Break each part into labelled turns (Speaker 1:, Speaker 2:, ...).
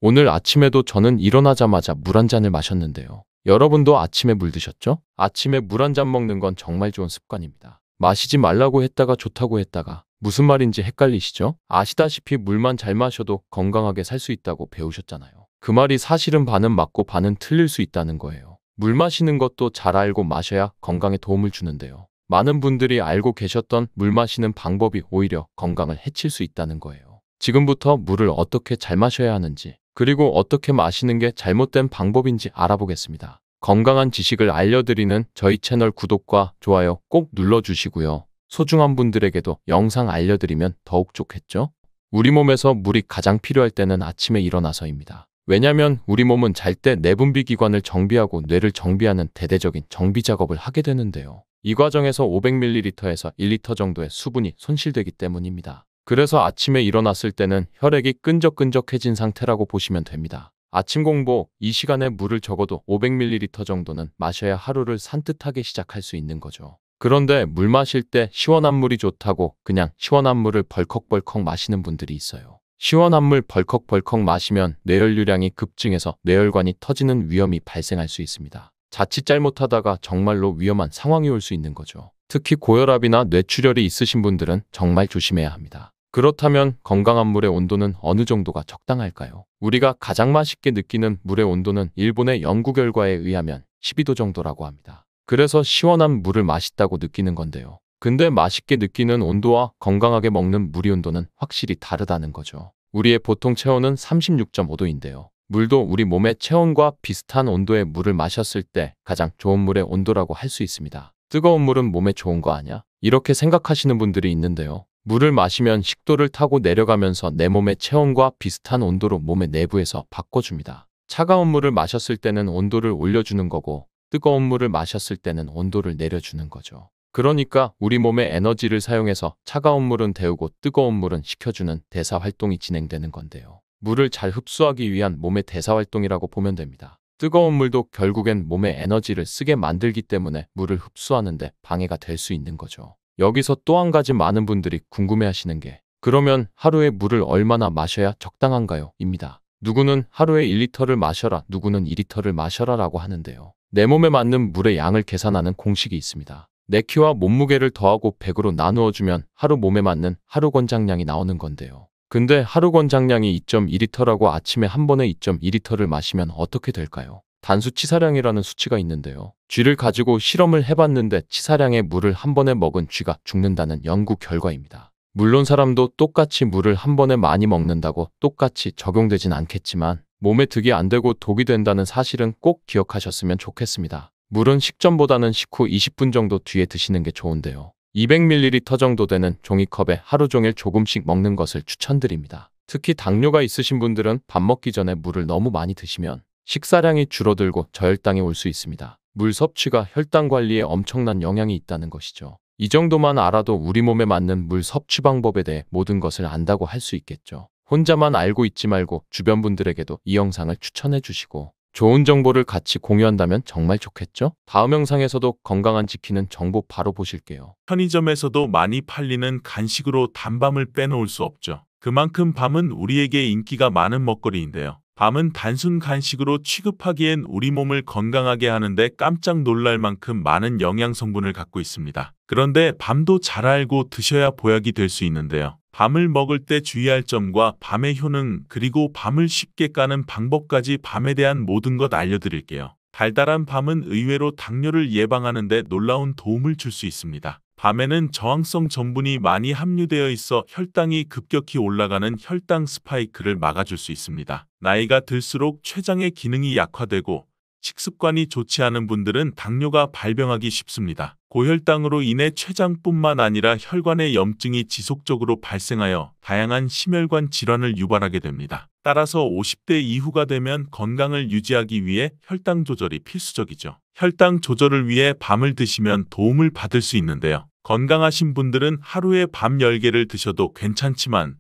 Speaker 1: 오늘 아침에도 저는 일어나자마자 물 한 잔을 마셨는데요. 여러분도 아침에 물 드셨죠? 아침에 물 한 잔 먹는 건 정말 좋은 습관입니다. 마시지 말라고 했다가 좋다고 했다가 무슨 말인지 헷갈리시죠? 아시다시피 물만 잘 마셔도 건강하게 살 수 있다고 배우셨잖아요. 그 말이 사실은 반은 맞고 반은 틀릴 수 있다는 거예요. 물 마시는 것도 잘 알고 마셔야 건강에 도움을 주는데요. 많은 분들이 알고 계셨던 물 마시는 방법이 오히려 건강을 해칠 수 있다는 거예요. 지금부터 물을 어떻게 잘 마셔야 하는지, 그리고 어떻게 마시는 게 잘못된 방법인지 알아보겠습니다. 건강한 지식을 알려드리는 저희 채널 구독과 좋아요 꼭 눌러주시고요. 소중한 분들에게도 영상 알려드리면 더욱 좋겠죠? 우리 몸에서 물이 가장 필요할 때는 아침에 일어나서입니다. 왜냐면 우리 몸은 잘 때 내분비 기관을 정비하고 뇌를 정비하는 대대적인 정비 작업을 하게 되는데요. 이 과정에서 500ml에서 1리터 정도의 수분이 손실되기 때문입니다. 그래서 아침에 일어났을 때는 혈액이 끈적끈적해진 상태라고 보시면 됩니다. 아침 공복, 이 시간에 물을 적어도 500ml 정도는 마셔야 하루를 산뜻하게 시작할 수 있는 거죠. 그런데 물 마실 때 시원한 물이 좋다고 그냥 시원한 물을 벌컥벌컥 마시는 분들이 있어요. 시원한 물 벌컥벌컥 마시면 뇌혈류량이 급증해서 뇌혈관이 터지는 위험이 발생할 수 있습니다. 자칫 잘못하다가 정말로 위험한 상황이 올 수 있는 거죠. 특히 고혈압이나 뇌출혈이 있으신 분들은 정말 조심해야 합니다. 그렇다면 건강한 물의 온도는 어느 정도가 적당할까요? 우리가 가장 맛있게 느끼는 물의 온도는 일본의 연구 결과에 의하면 12도 정도라고 합니다. 그래서 시원한 물을 맛있다고 느끼는 건데요. 근데 맛있게 느끼는 온도와 건강하게 먹는 물의 온도는 확실히 다르다는 거죠. 우리의 보통 체온은 36.5도인데요. 물도 우리 몸의 체온과 비슷한 온도의 물을 마셨을 때 가장 좋은 물의 온도라고 할 수 있습니다. 뜨거운 물은 몸에 좋은 거 아냐? 이렇게 생각하시는 분들이 있는데요. 물을 마시면 식도를 타고 내려가면서 내 몸의 체온과 비슷한 온도로 몸의 내부에서 바꿔줍니다. 차가운 물을 마셨을 때는 온도를 올려주는 거고 뜨거운 물을 마셨을 때는 온도를 내려주는 거죠. 그러니까 우리 몸의 에너지를 사용해서 차가운 물은 데우고 뜨거운 물은 식혀주는 대사활동이 진행되는 건데요. 물을 잘 흡수하기 위한 몸의 대사활동이라고 보면 됩니다. 뜨거운 물도 결국엔 몸의 에너지를 쓰게 만들기 때문에 물을 흡수하는데 방해가 될 수 있는 거죠. 여기서 또 한 가지 많은 분들이 궁금해하시는 게 그러면 하루에 물을 얼마나 마셔야 적당한가요? 입니다. 누구는 하루에 1리터를 마셔라, 누구는 2리터를 마셔라 라고 하는데요. 내 몸에 맞는 물의 양을 계산하는 공식이 있습니다. 내 키와 몸무게를 더하고 100으로 나누어주면 하루 몸에 맞는 하루 권장량이 나오는 건데요. 근데 하루 권장량이 2.2리터라고 아침에 한 번에 2.2리터를 마시면 어떻게 될까요? 단수 치사량이라는 수치가 있는데요. 쥐를 가지고 실험을 해봤는데 치사량의 물을 한 번에 먹은 쥐가 죽는다는 연구 결과입니다. 물론 사람도 똑같이 물을 한 번에 많이 먹는다고 똑같이 적용되진 않겠지만 몸에 득이 안 되고 독이 된다는 사실은 꼭 기억하셨으면 좋겠습니다. 물은 식전보다는 식후 20분 정도 뒤에 드시는 게 좋은데요. 200ml 정도 되는 종이컵에 하루 종일 조금씩 먹는 것을 추천드립니다. 특히 당뇨가 있으신 분들은 밥 먹기 전에 물을 너무 많이 드시면 식사량이 줄어들고 저혈당이 올 수 있습니다. 물 섭취가 혈당 관리에 엄청난 영향이 있다는 것이죠. 이 정도만 알아도 우리 몸에 맞는 물 섭취 방법에 대해 모든 것을 안다고 할 수 있겠죠. 혼자만 알고 있지 말고 주변 분들에게도 이 영상을 추천해 주시고 좋은 정보를 같이 공유한다면 정말 좋겠죠? 다음 영상에서도 건강한 지키는 정보 바로 보실게요.
Speaker 2: 편의점에서도 많이 팔리는 간식으로 단밤을 빼놓을 수 없죠. 그만큼 밤은 우리에게 인기가 많은 먹거리인데요. 밤은 단순 간식으로 취급하기엔 우리 몸을 건강하게 하는데 깜짝 놀랄 만큼 많은 영양 성분을 갖고 있습니다. 그런데 밤도 잘 알고 드셔야 보약이 될 수 있는데요. 밤을 먹을 때 주의할 점과 밤의 효능, 그리고 밤을 쉽게 까는 방법까지 밤에 대한 모든 것 알려드릴게요. 달달한 밤은 의외로 당뇨를 예방하는 데 놀라운 도움을 줄 수 있습니다. 밤에는 저항성 전분이 많이 함유되어 있어 혈당이 급격히 올라가는 혈당 스파이크를 막아줄 수 있습니다. 나이가 들수록 췌장의 기능이 약화되고 식습관이 좋지 않은 분들은 당뇨가 발병하기 쉽습니다. 고혈당으로 인해 췌장뿐만 아니라 혈관의 염증이 지속적으로 발생하여 다양한 심혈관 질환을 유발하게 됩니다. 따라서 50대 이후가 되면 건강을 유지하기 위해 혈당 조절이 필수적이죠. 혈당 조절을 위해 밤을 드시면 도움을 받을 수 있는데요. 건강하신 분들은 하루에 밤 10개를 드셔도 괜찮지만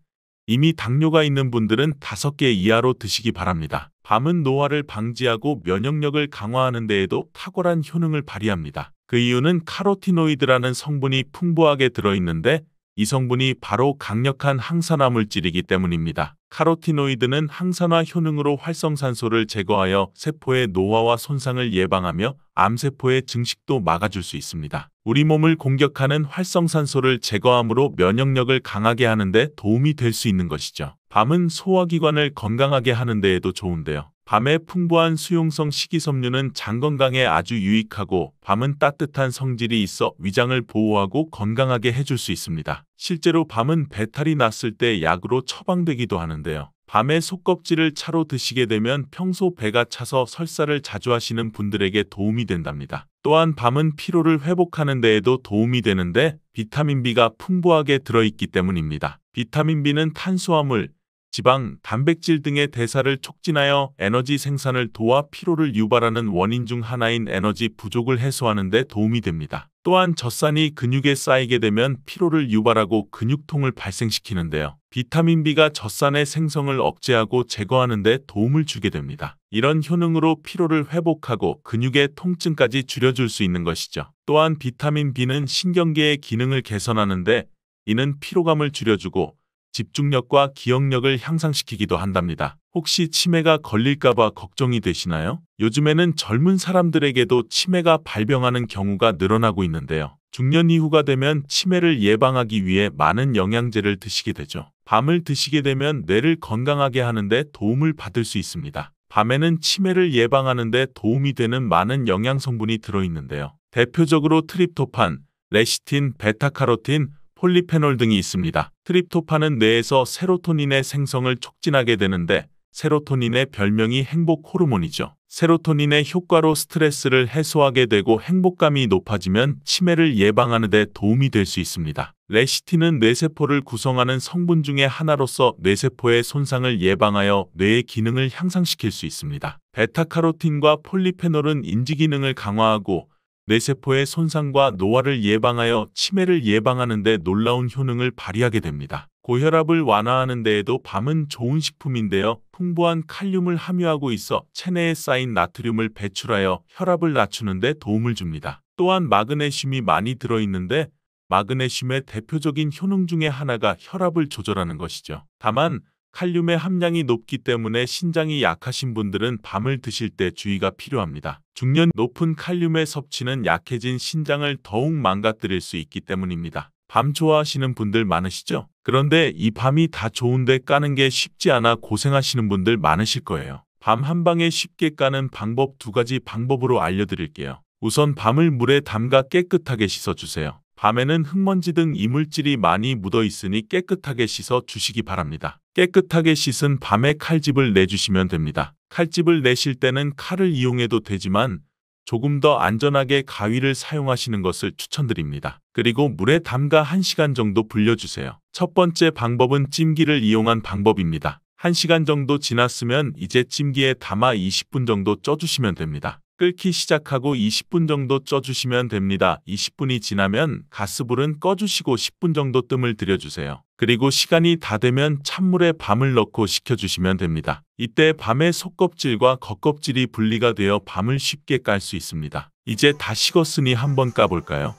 Speaker 2: 이미 당뇨가 있는 분들은 5개 이하로 드시기 바랍니다. 밤은 노화를 방지하고 면역력을 강화하는 데에도 탁월한 효능을 발휘합니다. 그 이유는 카로티노이드라는 성분이 풍부하게 들어있는데 이 성분이 바로 강력한 항산화 물질이기 때문입니다. 카로티노이드는 항산화 효능으로 활성산소를 제거하여 세포의 노화와 손상을 예방하며 암세포의 증식도 막아줄 수 있습니다. 우리 몸을 공격하는 활성산소를 제거함으로 면역력을 강하게 하는 데 도움이 될 수 있는 것이죠. 밤은 소화기관을 건강하게 하는 데에도 좋은데요. 밤에 풍부한 수용성 식이섬유는 장 건강에 아주 유익하고 밤은 따뜻한 성질이 있어 위장을 보호하고 건강하게 해줄 수 있습니다. 실제로 밤은 배탈이 났을 때 약으로 처방되기도 하는데요. 밤에 속껍질을 차로 드시게 되면 평소 배가 차서 설사를 자주 하시는 분들에게 도움이 된답니다. 또한 밤은 피로를 회복하는 데에도 도움이 되는데 비타민 B가 풍부하게 들어있기 때문입니다. 비타민 B는 탄수화물, 지방, 단백질 등의 대사를 촉진하여 에너지 생산을 도와 피로를 유발하는 원인 중 하나인 에너지 부족을 해소하는 데 도움이 됩니다. 또한 젖산이 근육에 쌓이게 되면 피로를 유발하고 근육통을 발생시키는데요. 비타민 B가 젖산의 생성을 억제하고 제거하는 데 도움을 주게 됩니다. 이런 효능으로 피로를 회복하고 근육의 통증까지 줄여줄 수 있는 것이죠. 또한 비타민 B는 신경계의 기능을 개선하는데 이는 피로감을 줄여주고 집중력과 기억력을 향상시키기도 한답니다. 혹시 치매가 걸릴까봐 걱정이 되시나요? 요즘에는 젊은 사람들에게도 치매가 발병하는 경우가 늘어나고 있는데요. 중년 이후가 되면 치매를 예방하기 위해 많은 영양제를 드시게 되죠. 밤을 드시게 되면 뇌를 건강하게 하는데 도움을 받을 수 있습니다. 밤에는 치매를 예방하는 데 도움이 되는 많은 영양성분이 들어있는데요. 대표적으로 트립토판, 레시틴, 베타카로틴, 폴리페놀 등이 있습니다. 트립토판은 뇌에서 세로토닌의 생성을 촉진하게 되는데 세로토닌의 별명이 행복 호르몬이죠. 세로토닌의 효과로 스트레스를 해소하게 되고 행복감이 높아지면 치매를 예방하는 데 도움이 될 수 있습니다. 레시틴은 뇌세포를 구성하는 성분 중의 하나로서 뇌세포의 손상을 예방하여 뇌의 기능을 향상시킬 수 있습니다. 베타카로틴과 폴리페놀은 인지기능을 강화하고 뇌세포의 손상과 노화를 예방하여 치매를 예방하는 데 놀라운 효능을 발휘하게 됩니다. 고혈압을 완화하는 데에도 밤은 좋은 식품인데요. 풍부한 칼륨을 함유하고 있어 체내에 쌓인 나트륨을 배출하여 혈압을 낮추는 데 도움을 줍니다. 또한 마그네슘이 많이 들어있는데 마그네슘의 대표적인 효능 중에 하나가 혈압을 조절하는 것이죠. 다만 칼륨의 함량이 높기 때문에 신장이 약하신 분들은 밤을 드실 때 주의가 필요합니다. 중년 높은 칼륨의 섭취는 약해진 신장을 더욱 망가뜨릴 수 있기 때문입니다. 밤 좋아하시는 분들 많으시죠? 그런데 이 밤이 다 좋은데 까는 게 쉽지 않아 고생하시는 분들 많으실 거예요. 밤 한 방에 쉽게 까는 방법 2가지 방법으로 알려드릴게요. 우선 밤을 물에 담가 깨끗하게 씻어주세요. 밤에는 흙먼지 등 이물질이 많이 묻어 있으니 깨끗하게 씻어 주시기 바랍니다. 깨끗하게 씻은 밤에 칼집을 내주시면 됩니다. 칼집을 내실 때는 칼을 이용해도 되지만 조금 더 안전하게 가위를 사용하시는 것을 추천드립니다. 그리고 물에 담가 1시간 정도 불려주세요. 첫 번째 방법은 찜기를 이용한 방법입니다. 1시간 정도 지났으면 이제 찜기에 담아 20분 정도 쪄주시면 됩니다. 끓기 시작하고 20분 정도 쪄주시면 됩니다. 20분이 지나면 가스불은 꺼주시고 10분 정도 뜸을 들여주세요. 그리고 시간이 다 되면 찬물에 밤을 넣고 식혀주시면 됩니다. 이때 밤의 속껍질과 겉껍질이 분리가 되어 밤을 쉽게 깔 수 있습니다. 이제 다 식었으니 한번 까볼까요?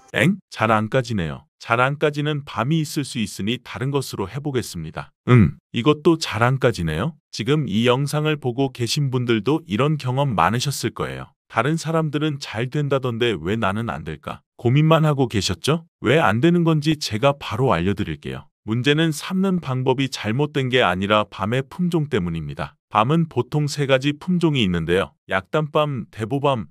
Speaker 2: 잘 안 까지네요. 잘 안 까지는 밤이 있을 수 있으니 다른 것으로 해보겠습니다. 이것도 잘 안 까지네요. 지금 이 영상을 보고 계신 분들도 이런 경험 많으셨을 거예요. 다른 사람들은 잘 된다던데 왜 나는 안 될까? 고민만 하고 계셨죠? 왜 안 되는 건지 제가 바로 알려드릴게요. 문제는 삶는 방법이 잘못된 게 아니라 밤의 품종 때문입니다. 밤은 보통 3가지 품종이 있는데요. 약단밤, 대보밤,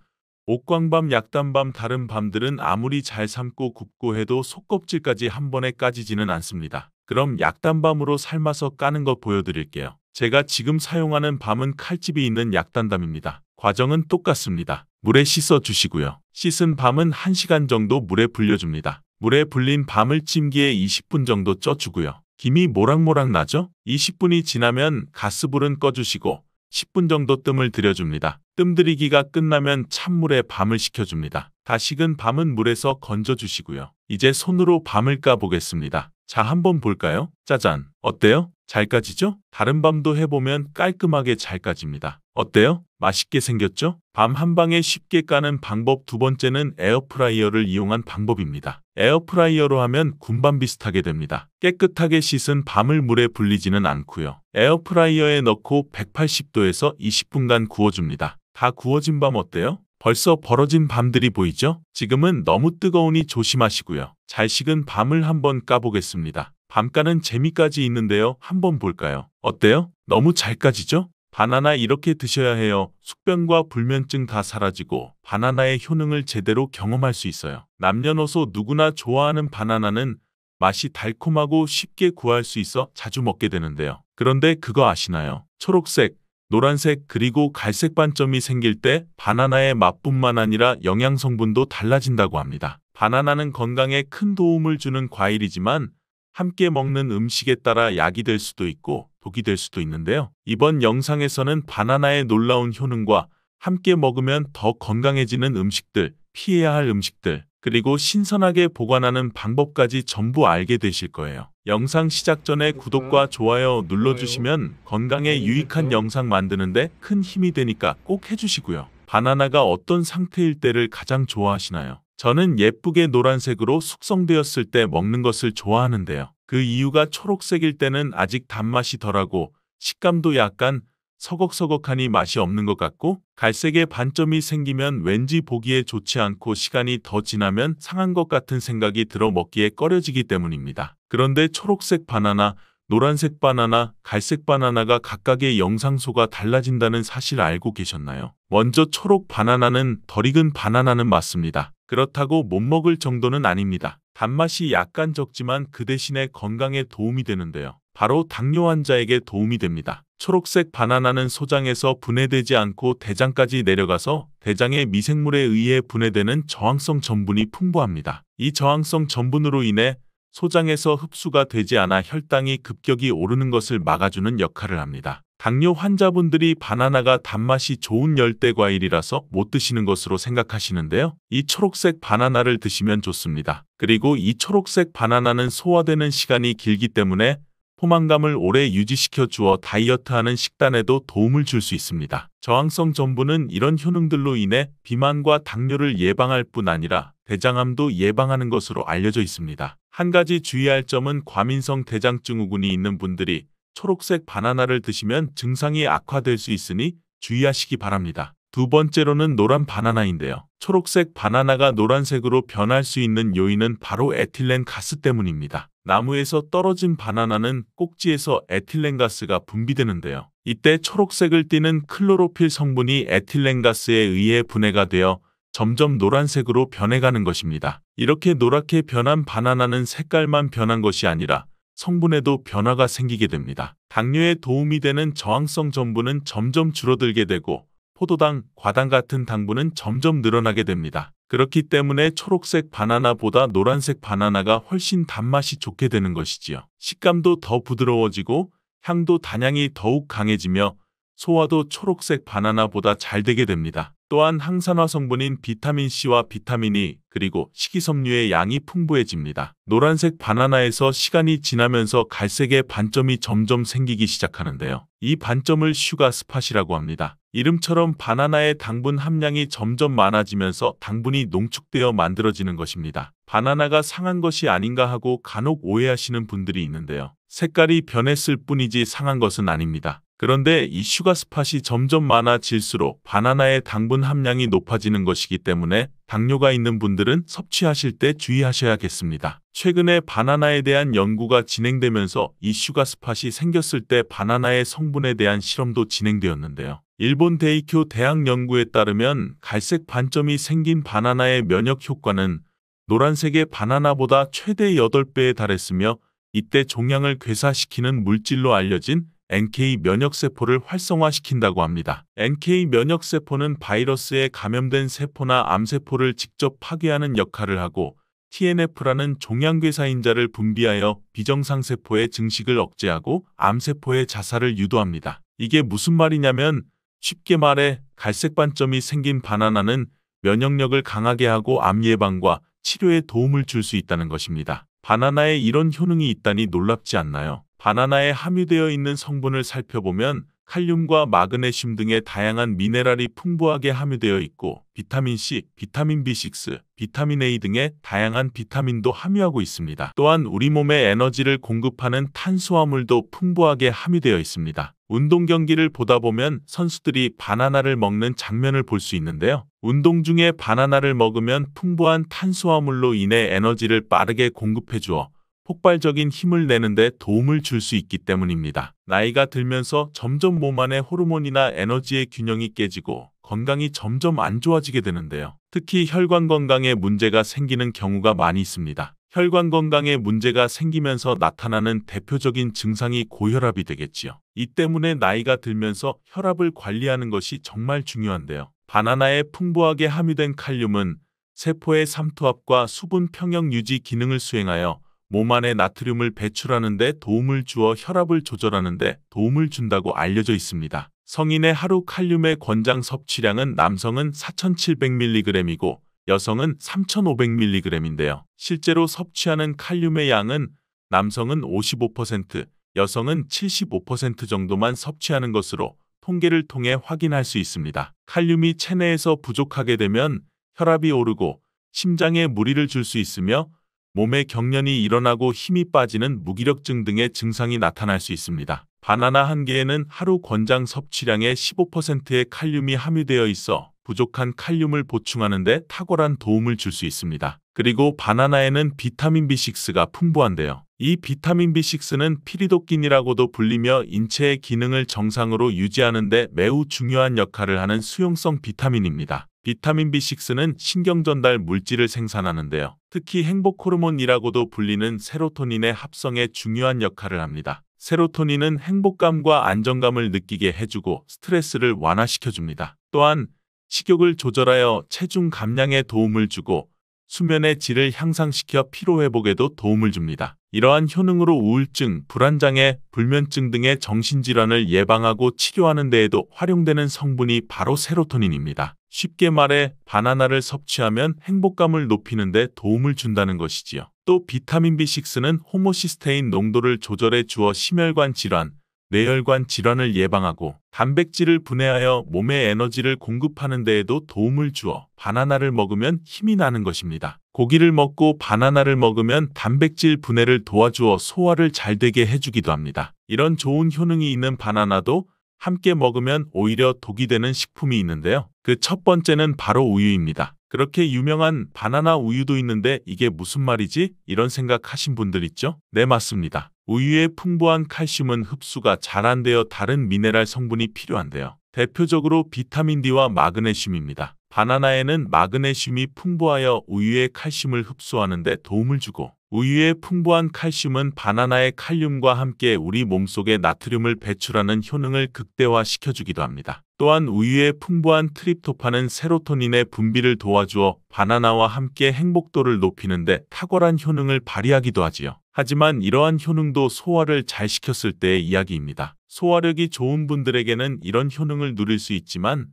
Speaker 2: 옥광밤, 약단밤. 다른 밤들은 아무리 잘 삶고 굽고 해도 속껍질까지 한 번에 까지지는 않습니다. 그럼 약단밤으로 삶아서 까는 거 보여드릴게요. 제가 지금 사용하는 밤은 칼집이 있는 약단밤입니다. 과정은 똑같습니다. 물에 씻어 주시고요. 씻은 밤은 1시간 정도 물에 불려줍니다. 물에 불린 밤을 찜기에 20분 정도 쪄주고요. 김이 모락모락 나죠? 20분이 지나면 가스불은 꺼주시고 10분 정도 뜸을 들여줍니다. 뜸 들이기가 끝나면 찬물에 밤을 식혀줍니다. 다 식은 밤은 물에서 건져주시고요. 이제 손으로 밤을 까보겠습니다. 자, 한번 볼까요? 짜잔. 어때요? 잘 까지죠? 다른 밤도 해보면 깔끔하게 잘 까집니다. 어때요? 맛있게 생겼죠? 밤 한 방에 쉽게 까는 방법 두 번째는 에어프라이어를 이용한 방법입니다. 에어프라이어로 하면 군밤 비슷하게 됩니다. 깨끗하게 씻은 밤을 물에 불리지는 않고요. 에어프라이어에 넣고 180도에서 20분간 구워줍니다. 다 구워진 밤 어때요? 벌써 벌어진 밤들이 보이죠? 지금은 너무 뜨거우니 조심하시고요. 잘 식은 밤을 한번 까보겠습니다. 밤 까는 재미까지 있는데요. 한번 볼까요? 어때요? 너무 잘 까지죠? 바나나 이렇게 드셔야 해요. 숙변과 불면증 다 사라지고 바나나의 효능을 제대로 경험할 수 있어요. 남녀노소 누구나 좋아하는 바나나는 맛이 달콤하고 쉽게 구할 수 있어 자주 먹게 되는데요. 그런데 그거 아시나요? 초록색, 노란색 그리고 갈색 반점이 생길 때 바나나의 맛뿐만 아니라 영양 성분도 달라진다고 합니다. 바나나는 건강에 큰 도움을 주는 과일이지만 함께 먹는 음식에 따라 약이 될 수도 있고 독이 될 수도 있는데요. 이번 영상에서는 바나나의 놀라운 효능과 함께 먹으면 더 건강해지는 음식들, 피해야 할 음식들, 그리고 신선하게 보관하는 방법까지 전부 알게 되실 거예요. 영상 시작 전에 구독과 좋아요 눌러주시면 건강에 유익한 영상 만드는데 큰 힘이 되니까 꼭 해주시고요. 바나나가 어떤 상태일 때를 가장 좋아하시나요? 저는 예쁘게 노란색으로 숙성되었을 때 먹는 것을 좋아하는데요. 그 이유가 초록색일 때는 아직 단맛이 덜하고 식감도 약간 서걱서걱하니 맛이 없는 것 같고 갈색의 반점이 생기면 왠지 보기에 좋지 않고 시간이 더 지나면 상한 것 같은 생각이 들어 먹기에 꺼려지기 때문입니다. 그런데 초록색 바나나, 노란색 바나나, 갈색 바나나가 각각의 영상소가 달라진다는 사실 알고 계셨나요? 먼저 초록 바나나는 덜 익은 바나나는 맞습니다. 그렇다고 못 먹을 정도는 아닙니다. 단맛이 약간 적지만 그 대신에 건강에 도움이 되는데요. 바로 당뇨 환자에게 도움이 됩니다. 초록색 바나나는 소장에서 분해되지 않고 대장까지 내려가서 대장의 미생물에 의해 분해되는 저항성 전분이 풍부합니다. 이 저항성 전분으로 인해 소장에서 흡수가 되지 않아 혈당이 급격히 오르는 것을 막아주는 역할을 합니다. 당뇨 환자분들이 바나나가 단맛이 좋은 열대 과일이라서 못 드시는 것으로 생각하시는데요. 이 초록색 바나나를 드시면 좋습니다. 그리고 이 초록색 바나나는 소화되는 시간이 길기 때문에 포만감을 오래 유지시켜 주어 다이어트하는 식단에도 도움을 줄 수 있습니다. 저항성 전분은 이런 효능들로 인해 비만과 당뇨를 예방할 뿐 아니라 대장암도 예방하는 것으로 알려져 있습니다. 한 가지 주의할 점은 과민성 대장증후군이 있는 분들이 초록색 바나나를 드시면 증상이 악화될 수 있으니 주의하시기 바랍니다. 두 번째로는 노란 바나나인데요. 초록색 바나나가 노란색으로 변할 수 있는 요인은 바로 에틸렌 가스 때문입니다. 나무에서 떨어진 바나나는 꼭지에서 에틸렌 가스가 분비되는데요. 이때 초록색을 띠는 클로로필 성분이 에틸렌 가스에 의해 분해가 되어 점점 노란색으로 변해가는 것입니다. 이렇게 노랗게 변한 바나나는 색깔만 변한 것이 아니라 성분에도 변화가 생기게 됩니다. 당뇨에 도움이 되는 저항성 전분은 점점 줄어들게 되고 포도당, 과당 같은 당분은 점점 늘어나게 됩니다. 그렇기 때문에 초록색 바나나보다 노란색 바나나가 훨씬 단맛이 좋게 되는 것이지요. 식감도 더 부드러워지고 향도 단향이 더욱 강해지며 소화도 초록색 바나나보다 잘 되게 됩니다. 또한 항산화 성분인 비타민C와 비타민 E 그리고 식이섬유의 양이 풍부해집니다. 노란색 바나나에서 시간이 지나면서 갈색의 반점이 점점 생기기 시작하는데요. 이 반점을 슈가 스팟이라고 합니다. 이름처럼 바나나의 당분 함량이 점점 많아지면서 당분이 농축되어 만들어지는 것입니다. 바나나가 상한 것이 아닌가 하고 간혹 오해하시는 분들이 있는데요. 색깔이 변했을 뿐이지 상한 것은 아닙니다. 그런데 이 슈가 스팟이 점점 많아질수록 바나나의 당분 함량이 높아지는 것이기 때문에 당뇨가 있는 분들은 섭취하실 때 주의하셔야겠습니다. 최근에 바나나에 대한 연구가 진행되면서 이 슈가 스팟이 생겼을 때 바나나의 성분에 대한 실험도 진행되었는데요. 일본 데이쿄 대학 연구에 따르면 갈색 반점이 생긴 바나나의 면역 효과는 노란색의 바나나보다 최대 8배에 달했으며 이때 종양을 괴사시키는 물질로 알려진 NK 면역세포를 활성화시킨다고 합니다. NK 면역세포는 바이러스에 감염된 세포나 암세포를 직접 파괴하는 역할을 하고 TNF라는 종양괴사인자를 분비하여 비정상세포의 증식을 억제하고 암세포의 자살을 유도합니다. 이게 무슨 말이냐면 쉽게 말해 갈색 반점이 생긴 바나나는 면역력을 강하게 하고 암 예방과 치료에 도움을 줄 수 있다는 것입니다. 바나나에 이런 효능이 있다니 놀랍지 않나요? 바나나에 함유되어 있는 성분을 살펴보면 칼륨과 마그네슘 등의 다양한 미네랄이 풍부하게 함유되어 있고 비타민C, 비타민 B6, 비타민 A 등의 다양한 비타민도 함유하고 있습니다. 또한 우리 몸에 에너지를 공급하는 탄수화물도 풍부하게 함유되어 있습니다. 운동 경기를 보다 보면 선수들이 바나나를 먹는 장면을 볼 수 있는데요. 운동 중에 바나나를 먹으면 풍부한 탄수화물로 인해 에너지를 빠르게 공급해 주어 폭발적인 힘을 내는데 도움을 줄 수 있기 때문입니다. 나이가 들면서 점점 몸 안의 호르몬이나 에너지의 균형이 깨지고 건강이 점점 안 좋아지게 되는데요. 특히 혈관 건강에 문제가 생기는 경우가 많이 있습니다. 혈관 건강에 문제가 생기면서 나타나는 대표적인 증상이 고혈압이 되겠지요. 이 때문에 나이가 들면서 혈압을 관리하는 것이 정말 중요한데요. 바나나에 풍부하게 함유된 칼륨은 세포의 삼투압과 수분 평형 유지 기능을 수행하여 몸 안에 나트륨을 배출하는 데 도움을 주어 혈압을 조절하는 데 도움을 준다고 알려져 있습니다. 성인의 하루 칼륨의 권장 섭취량은 남성은 4,700mg이고 여성은 3,500mg인데요. 실제로 섭취하는 칼륨의 양은 남성은 55%, 여성은 75% 정도만 섭취하는 것으로 통계를 통해 확인할 수 있습니다. 칼륨이 체내에서 부족하게 되면 혈압이 오르고 심장에 무리를 줄 수 있으며 몸에 경련이 일어나고 힘이 빠지는 무기력증 등의 증상이 나타날 수 있습니다. 바나나 한 개에는 하루 권장 섭취량의 15%의 칼륨이 함유되어 있어 부족한 칼륨을 보충하는 데 탁월한 도움을 줄 수 있습니다. 그리고 바나나에는 비타민 B6가 풍부한데요. 이 비타민 B6는 피리도킨이라고도 불리며 인체의 기능을 정상으로 유지하는 데 매우 중요한 역할을 하는 수용성 비타민입니다. 비타민 B6는 신경전달 물질을 생산하는데요. 특히 행복 호르몬이라고도 불리는 세로토닌의 합성에 중요한 역할을 합니다. 세로토닌은 행복감과 안정감을 느끼게 해주고 스트레스를 완화시켜줍니다. 또한 식욕을 조절하여 체중 감량에 도움을 주고 수면의 질을 향상시켜 피로회복에도 도움을 줍니다. 이러한 효능으로 우울증, 불안장애, 불면증 등의 정신질환을 예방하고 치료하는 데에도 활용되는 성분이 바로 세로토닌입니다. 쉽게 말해 바나나를 섭취하면 행복감을 높이는 데 도움을 준다는 것이지요. 또 비타민 B6는 호모시스테인 농도를 조절해 주어 심혈관 질환, 뇌혈관 질환을 예방하고 단백질을 분해하여 몸에 에너지를 공급하는 데에도 도움을 주어 바나나를 먹으면 힘이 나는 것입니다. 고기를 먹고 바나나를 먹으면 단백질 분해를 도와주어 소화를 잘 되게 해주기도 합니다. 이런 좋은 효능이 있는 바나나도 함께 먹으면 오히려 독이 되는 식품이 있는데요. 그 첫 번째는 바로 우유입니다. 그렇게 유명한 바나나 우유도 있는데 이게 무슨 말이지? 이런 생각하신 분들 있죠? 네, 맞습니다. 우유에 풍부한 칼슘은 흡수가 잘 안 되어 다른 미네랄 성분이 필요한데요. 대표적으로 비타민 D와 마그네슘입니다. 바나나에는 마그네슘이 풍부하여 우유의 칼슘을 흡수하는 데 도움을 주고 우유의 풍부한 칼슘은 바나나의 칼륨과 함께 우리 몸속에 나트륨을 배출하는 효능을 극대화시켜주기도 합니다. 또한 우유의 풍부한 트립토판은 세로토닌의 분비를 도와주어 바나나와 함께 행복도를 높이는 데 탁월한 효능을 발휘하기도 하지요. 하지만 이러한 효능도 소화를 잘 시켰을 때의 이야기입니다. 소화력이 좋은 분들에게는 이런 효능을 누릴 수 있지만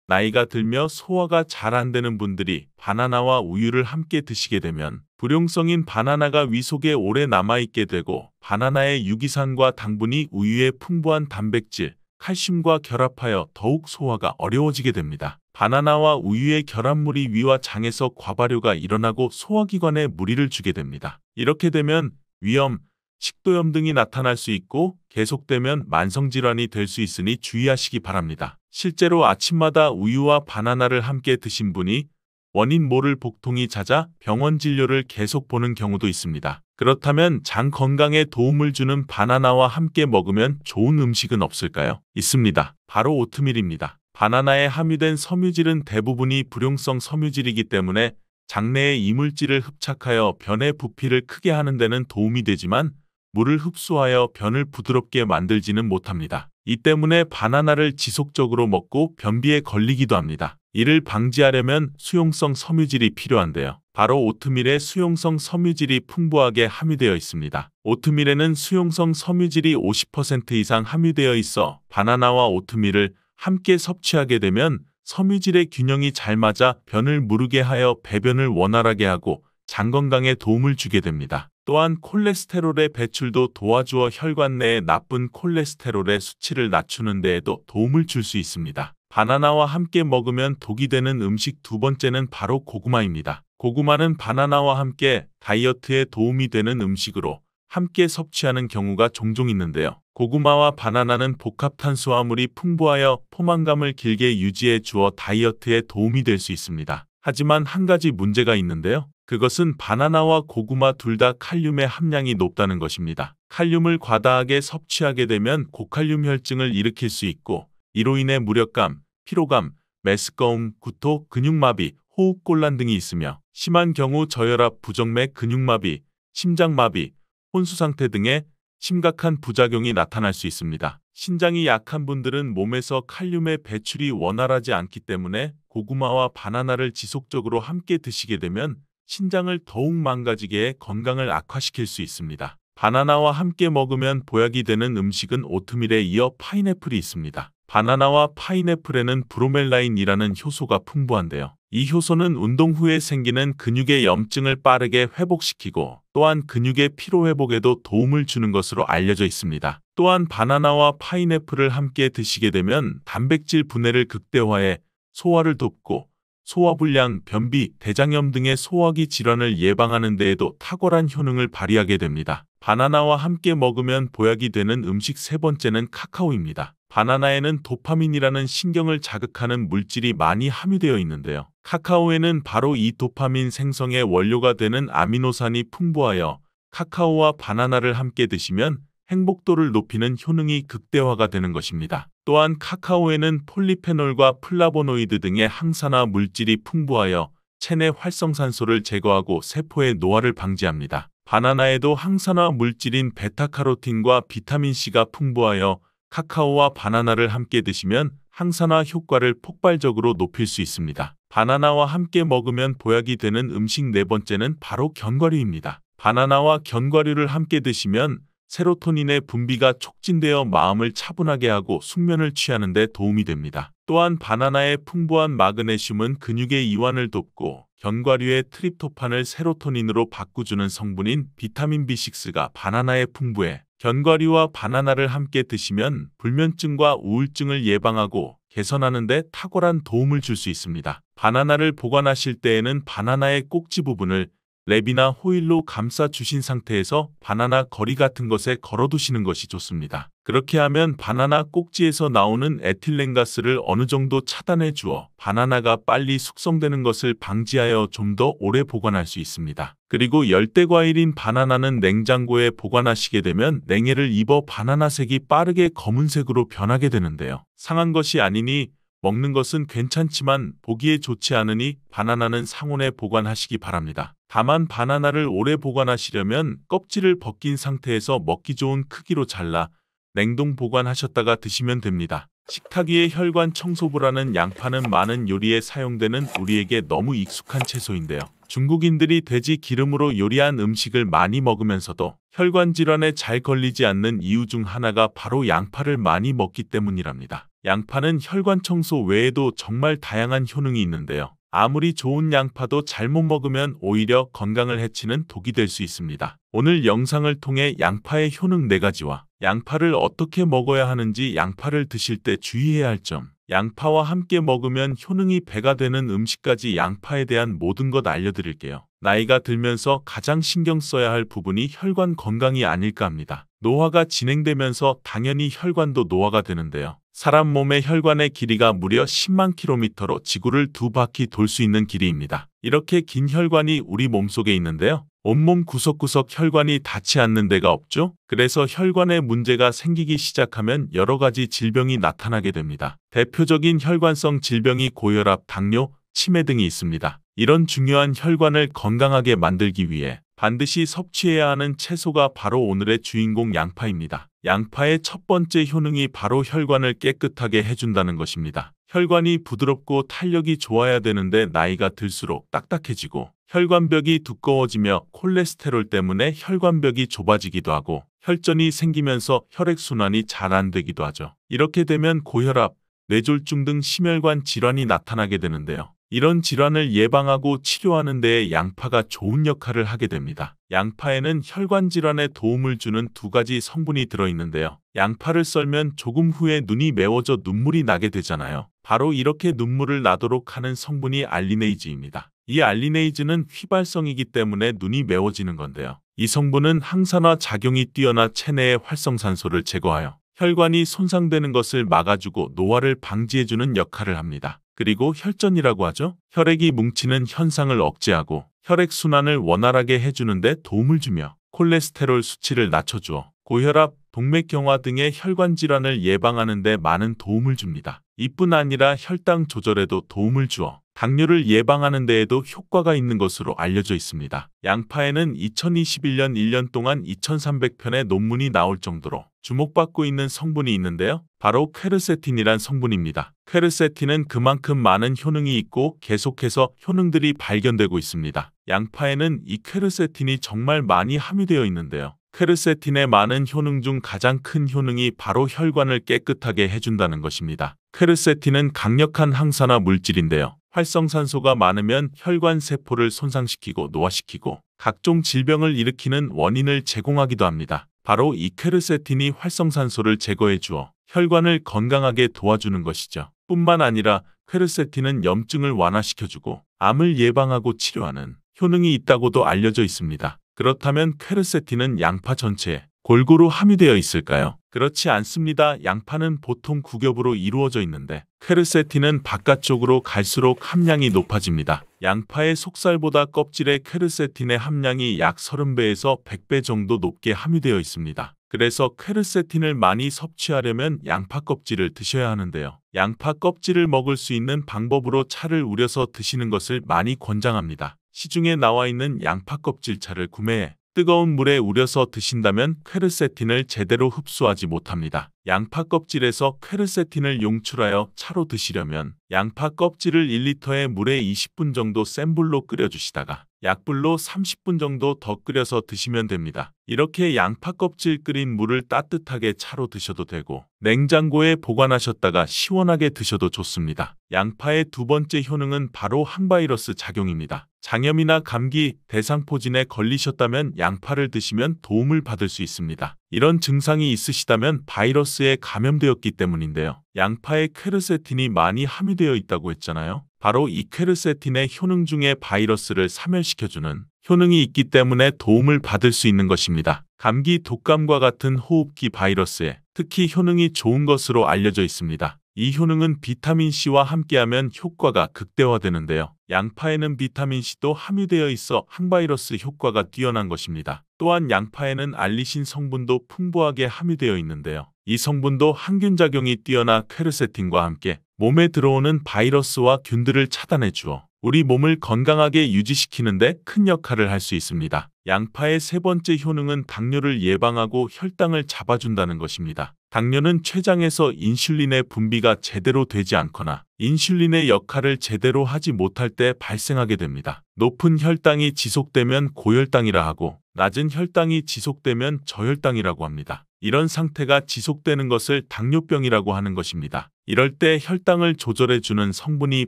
Speaker 2: 나이가 들며 소화가 잘 안 되는 분들이 바나나와 우유를 함께 드시게 되면 불용성인 바나나가 위 속에 오래 남아있게 되고 바나나의 유기산과 당분이 우유의 풍부한 단백질, 칼슘과 결합하여 더욱 소화가 어려워지게 됩니다. 바나나와 우유의 결합물이 위와 장에서 과발효가 일어나고 소화기관에 무리를 주게 됩니다. 이렇게 되면 위염, 식도염 등이 나타날 수 있고 계속되면 만성질환이 될 수 있으니 주의하시기 바랍니다. 실제로 아침마다 우유와 바나나를 함께 드신 분이 원인 모를 복통이 잦아 병원 진료를 계속 보는 경우도 있습니다. 그렇다면 장 건강에 도움을 주는 바나나와 함께 먹으면 좋은 음식은 없을까요? 있습니다. 바로 오트밀입니다. 바나나에 함유된 섬유질은 대부분이 불용성 섬유질이기 때문에 장내의 이물질을 흡착하여 변의 부피를 크게 하는 데는 도움이 되지만 물을 흡수하여 변을 부드럽게 만들지는 못합니다. 이 때문에 바나나를 지속적으로 먹고 변비에 걸리기도 합니다. 이를 방지하려면 수용성 섬유질이 필요한데요. 바로 오트밀에 수용성 섬유질이 풍부하게 함유되어 있습니다. 오트밀에는 수용성 섬유질이 50% 이상 함유되어 있어 바나나와 오트밀을 함께 섭취하게 되면 섬유질의 균형이 잘 맞아 변을 무르게 하여 배변을 원활하게 하고 장 건강에 도움을 주게 됩니다. 또한 콜레스테롤의 배출도 도와주어 혈관 내의 나쁜 콜레스테롤의 수치를 낮추는 데에도 도움을 줄 수 있습니다. 바나나와 함께 먹으면 독이 되는 음식 두 번째는 바로 고구마입니다. 고구마는 바나나와 함께 다이어트에 도움이 되는 음식으로 함께 섭취하는 경우가 종종 있는데요. 고구마와 바나나는 복합 탄수화물이 풍부하여 포만감을 길게 유지해 주어 다이어트에 도움이 될 수 있습니다. 하지만 한 가지 문제가 있는데요. 그것은 바나나와 고구마 둘 다 칼륨의 함량이 높다는 것입니다. 칼륨을 과다하게 섭취하게 되면 고칼륨 혈증을 일으킬 수 있고 이로 인해 무력감, 피로감, 메스꺼움, 구토, 근육마비, 호흡곤란 등이 있으며 심한 경우 저혈압, 부정맥, 근육마비, 심장마비, 혼수상태 등의 심각한 부작용이 나타날 수 있습니다. 신장이 약한 분들은 몸에서 칼륨의 배출이 원활하지 않기 때문에 고구마와 바나나를 지속적으로 함께 드시게 되면 신장을 더욱 망가지게 해 건강을 악화시킬 수 있습니다. 바나나와 함께 먹으면 보약이 되는 음식은 오트밀에 이어 파인애플이 있습니다. 바나나와 파인애플에는 브로멜라인이라는 효소가 풍부한데요. 이 효소는 운동 후에 생기는 근육의 염증을 빠르게 회복시키고 또한 근육의 피로회복에도 도움을 주는 것으로 알려져 있습니다. 또한 바나나와 파인애플을 함께 드시게 되면 단백질 분해를 극대화해 소화를 돕고 소화불량, 변비, 대장염 등의 소화기 질환을 예방하는 데에도 탁월한 효능을 발휘하게 됩니다. 바나나와 함께 먹으면 보약이 되는 음식 세 번째는 카카오입니다. 바나나에는 도파민이라는 신경을 자극하는 물질이 많이 함유되어 있는데요. 카카오에는 바로 이 도파민 생성의 원료가 되는 아미노산이 풍부하여 카카오와 바나나를 함께 드시면 행복도를 높이는 효능이 극대화가 되는 것입니다. 또한 카카오에는 폴리페놀과 플라보노이드 등의 항산화 물질이 풍부하여 체내 활성산소를 제거하고 세포의 노화를 방지합니다. 바나나에도 항산화 물질인 베타카로틴과 비타민C가 풍부하여 카카오와 바나나를 함께 드시면 항산화 효과를 폭발적으로 높일 수 있습니다. 바나나와 함께 먹으면 보약이 되는 음식 네 번째는 바로 견과류입니다. 바나나와 견과류를 함께 드시면 세로토닌의 분비가 촉진되어 마음을 차분하게 하고 숙면을 취하는 데 도움이 됩니다. 또한 바나나의 풍부한 마그네슘은 근육의 이완을 돕고 견과류의 트립토판을 세로토닌으로 바꾸주는 성분인 비타민 B6가 바나나에 풍부해 견과류와 바나나를 함께 드시면 불면증과 우울증을 예방하고 개선하는 데 탁월한 도움을 줄 수 있습니다. 바나나를 보관하실 때에는 바나나의 꼭지 부분을 랩이나 호일로 감싸 주신 상태에서 바나나 거리 같은 것에 걸어두시는 것이 좋습니다. 그렇게 하면 바나나 꼭지에서 나오는 에틸렌가스를 어느 정도 차단해 주어 바나나가 빨리 숙성되는 것을 방지하여 좀 더 오래 보관할 수 있습니다. 그리고 열대과일인 바나나는 냉장고에 보관하시게 되면 냉해를 입어 바나나 색이 빠르게 검은색으로 변하게 되는데요. 상한 것이 아니니 먹는 것은 괜찮지만 보기에 좋지 않으니 바나나는 상온에 보관하시기 바랍니다. 다만 바나나를 오래 보관하시려면 껍질을 벗긴 상태에서 먹기 좋은 크기로 잘라 냉동 보관하셨다가 드시면 됩니다. 식탁 위의 혈관 청소부라는 양파는 많은 요리에 사용되는 우리에게 너무 익숙한 채소인데요. 중국인들이 돼지 기름으로 요리한 음식을 많이 먹으면서도 혈관 질환에 잘 걸리지 않는 이유 중 하나가 바로 양파를 많이 먹기 때문이랍니다. 양파는 혈관 청소 외에도 정말 다양한 효능이 있는데요. 아무리 좋은 양파도 잘못 먹으면 오히려 건강을 해치는 독이 될 수 있습니다. 오늘 영상을 통해 양파의 효능 4가지와 양파를 어떻게 먹어야 하는지, 양파를 드실 때 주의해야 할 점, 양파와 함께 먹으면 효능이 배가 되는 음식까지 양파에 대한 모든 것 알려드릴게요. 나이가 들면서 가장 신경 써야 할 부분이 혈관 건강이 아닐까 합니다. 노화가 진행되면서 당연히 혈관도 노화가 되는데요. 사람 몸의 혈관의 길이가 무려 10만 킬로미터로 지구를 2바퀴 돌 수 있는 길이입니다. 이렇게 긴 혈관이 우리 몸속에 있는데요. 온몸 구석구석 혈관이 닿지 않는 데가 없죠. 그래서 혈관에 문제가 생기기 시작하면 여러 가지 질병이 나타나게 됩니다. 대표적인 혈관성 질병이 고혈압, 당뇨, 치매 등이 있습니다. 이런 중요한 혈관을 건강하게 만들기 위해 반드시 섭취해야 하는 채소가 바로 오늘의 주인공 양파입니다. 양파의 첫 번째 효능이 바로 혈관을 깨끗하게 해준다는 것입니다. 혈관이 부드럽고 탄력이 좋아야 되는데 나이가 들수록 딱딱해지고 혈관벽이 두꺼워지며 콜레스테롤 때문에 혈관벽이 좁아지기도 하고 혈전이 생기면서 혈액순환이 잘 안 되기도 하죠. 이렇게 되면 고혈압, 뇌졸중 등 심혈관 질환이 나타나게 되는데요. 이런 질환을 예방하고 치료하는 데에 양파가 좋은 역할을 하게 됩니다. 양파에는 혈관 질환에 도움을 주는 두 가지 성분이 들어있는데요. 양파를 썰면 조금 후에 눈이 매워져 눈물이 나게 되잖아요. 바로 이렇게 눈물을 나도록 하는 성분이 알리네이즈입니다. 이 알리네이즈는 휘발성이기 때문에 눈이 매워지는 건데요. 이 성분은 항산화 작용이 뛰어나 체내의 활성산소를 제거하여 혈관이 손상되는 것을 막아주고 노화를 방지해주는 역할을 합니다. 그리고 혈전이라고 하죠. 혈액이 뭉치는 현상을 억제하고 혈액순환을 원활하게 해주는 데 도움을 주며 콜레스테롤 수치를 낮춰주어 고혈압, 동맥경화 등의 혈관 질환을 예방하는 데 많은 도움을 줍니다. 이뿐 아니라 혈당 조절에도 도움을 주어 당뇨를 예방하는 데에도 효과가 있는 것으로 알려져 있습니다. 양파에는 2021년 1년 동안 2300편의 논문이 나올 정도로 주목받고 있는 성분이 있는데요. 바로 퀘르세틴이란 성분입니다. 퀘르세틴은 그만큼 많은 효능이 있고 계속해서 효능들이 발견되고 있습니다. 양파에는 이 퀘르세틴이 정말 많이 함유되어 있는데요. 퀘르세틴의 많은 효능 중 가장 큰 효능이 바로 혈관을 깨끗하게 해준다는 것입니다. 퀘르세틴은 강력한 항산화 물질인데요. 활성산소가 많으면 혈관 세포를 손상시키고 노화시키고 각종 질병을 일으키는 원인을 제공하기도 합니다. 바로 이 퀘르세틴이 활성산소를 제거해 주어 혈관을 건강하게 도와주는 것이죠. 뿐만 아니라 퀘르세틴은 염증을 완화시켜주고 암을 예방하고 치료하는 효능이 있다고도 알려져 있습니다. 그렇다면 퀘르세틴은 양파 전체에 골고루 함유되어 있을까요? 그렇지 않습니다. 양파는 보통 9겹으로 이루어져 있는데 퀘르세틴은 바깥쪽으로 갈수록 함량이 높아집니다. 양파의 속살보다 껍질의 퀘르세틴의 함량이 약 30배에서 100배 정도 높게 함유되어 있습니다. 그래서 퀘르세틴을 많이 섭취하려면 양파 껍질을 드셔야 하는데요. 양파 껍질을 먹을 수 있는 방법으로 차를 우려서 드시는 것을 많이 권장합니다. 시중에 나와 있는 양파 껍질 차를 구매해 뜨거운 물에 우려서 드신다면 퀘르세틴을 제대로 흡수하지 못합니다. 양파 껍질에서 퀘르세틴을 용출하여 차로 드시려면 양파 껍질을 1리터의 물에 20분 정도 센 불로 끓여주시다가 약불로 30분 정도 더 끓여서 드시면 됩니다. 이렇게 양파 껍질 끓인 물을 따뜻하게 차로 드셔도 되고 냉장고에 보관하셨다가 시원하게 드셔도 좋습니다. 양파의 두 번째 효능은 바로 항바이러스 작용입니다. 장염이나 감기, 대상포진에 걸리셨다면 양파를 드시면 도움을 받을 수 있습니다. 이런 증상이 있으시다면 바이러스에 감염되었기 때문인데요. 양파에 퀘르세틴이 많이 함유되어 있다고 했잖아요. 바로 이 퀘르세틴의 효능 중에 바이러스를 사멸시켜주는 효능이 있기 때문에 도움을 받을 수 있는 것입니다. 감기, 독감과 같은 호흡기 바이러스에 특히 효능이 좋은 것으로 알려져 있습니다. 이 효능은 비타민C와 함께하면 효과가 극대화되는데요. 양파에는 비타민C도 함유되어 있어 항바이러스 효과가 뛰어난 것입니다. 또한 양파에는 알리신 성분도 풍부하게 함유되어 있는데요. 이 성분도 항균작용이 뛰어나 퀘르세틴과 함께 몸에 들어오는 바이러스와 균들을 차단해 주어 우리 몸을 건강하게 유지시키는 데 큰 역할을 할 수 있습니다. 양파의 세 번째 효능은 당뇨를 예방하고 혈당을 잡아준다는 것입니다. 당뇨는 췌장에서 인슐린의 분비가 제대로 되지 않거나 인슐린의 역할을 제대로 하지 못할 때 발생하게 됩니다. 높은 혈당이 지속되면 고혈당이라 하고 낮은 혈당이 지속되면 저혈당이라고 합니다. 이런 상태가 지속되는 것을 당뇨병이라고 하는 것입니다. 이럴 때 혈당을 조절해주는 성분이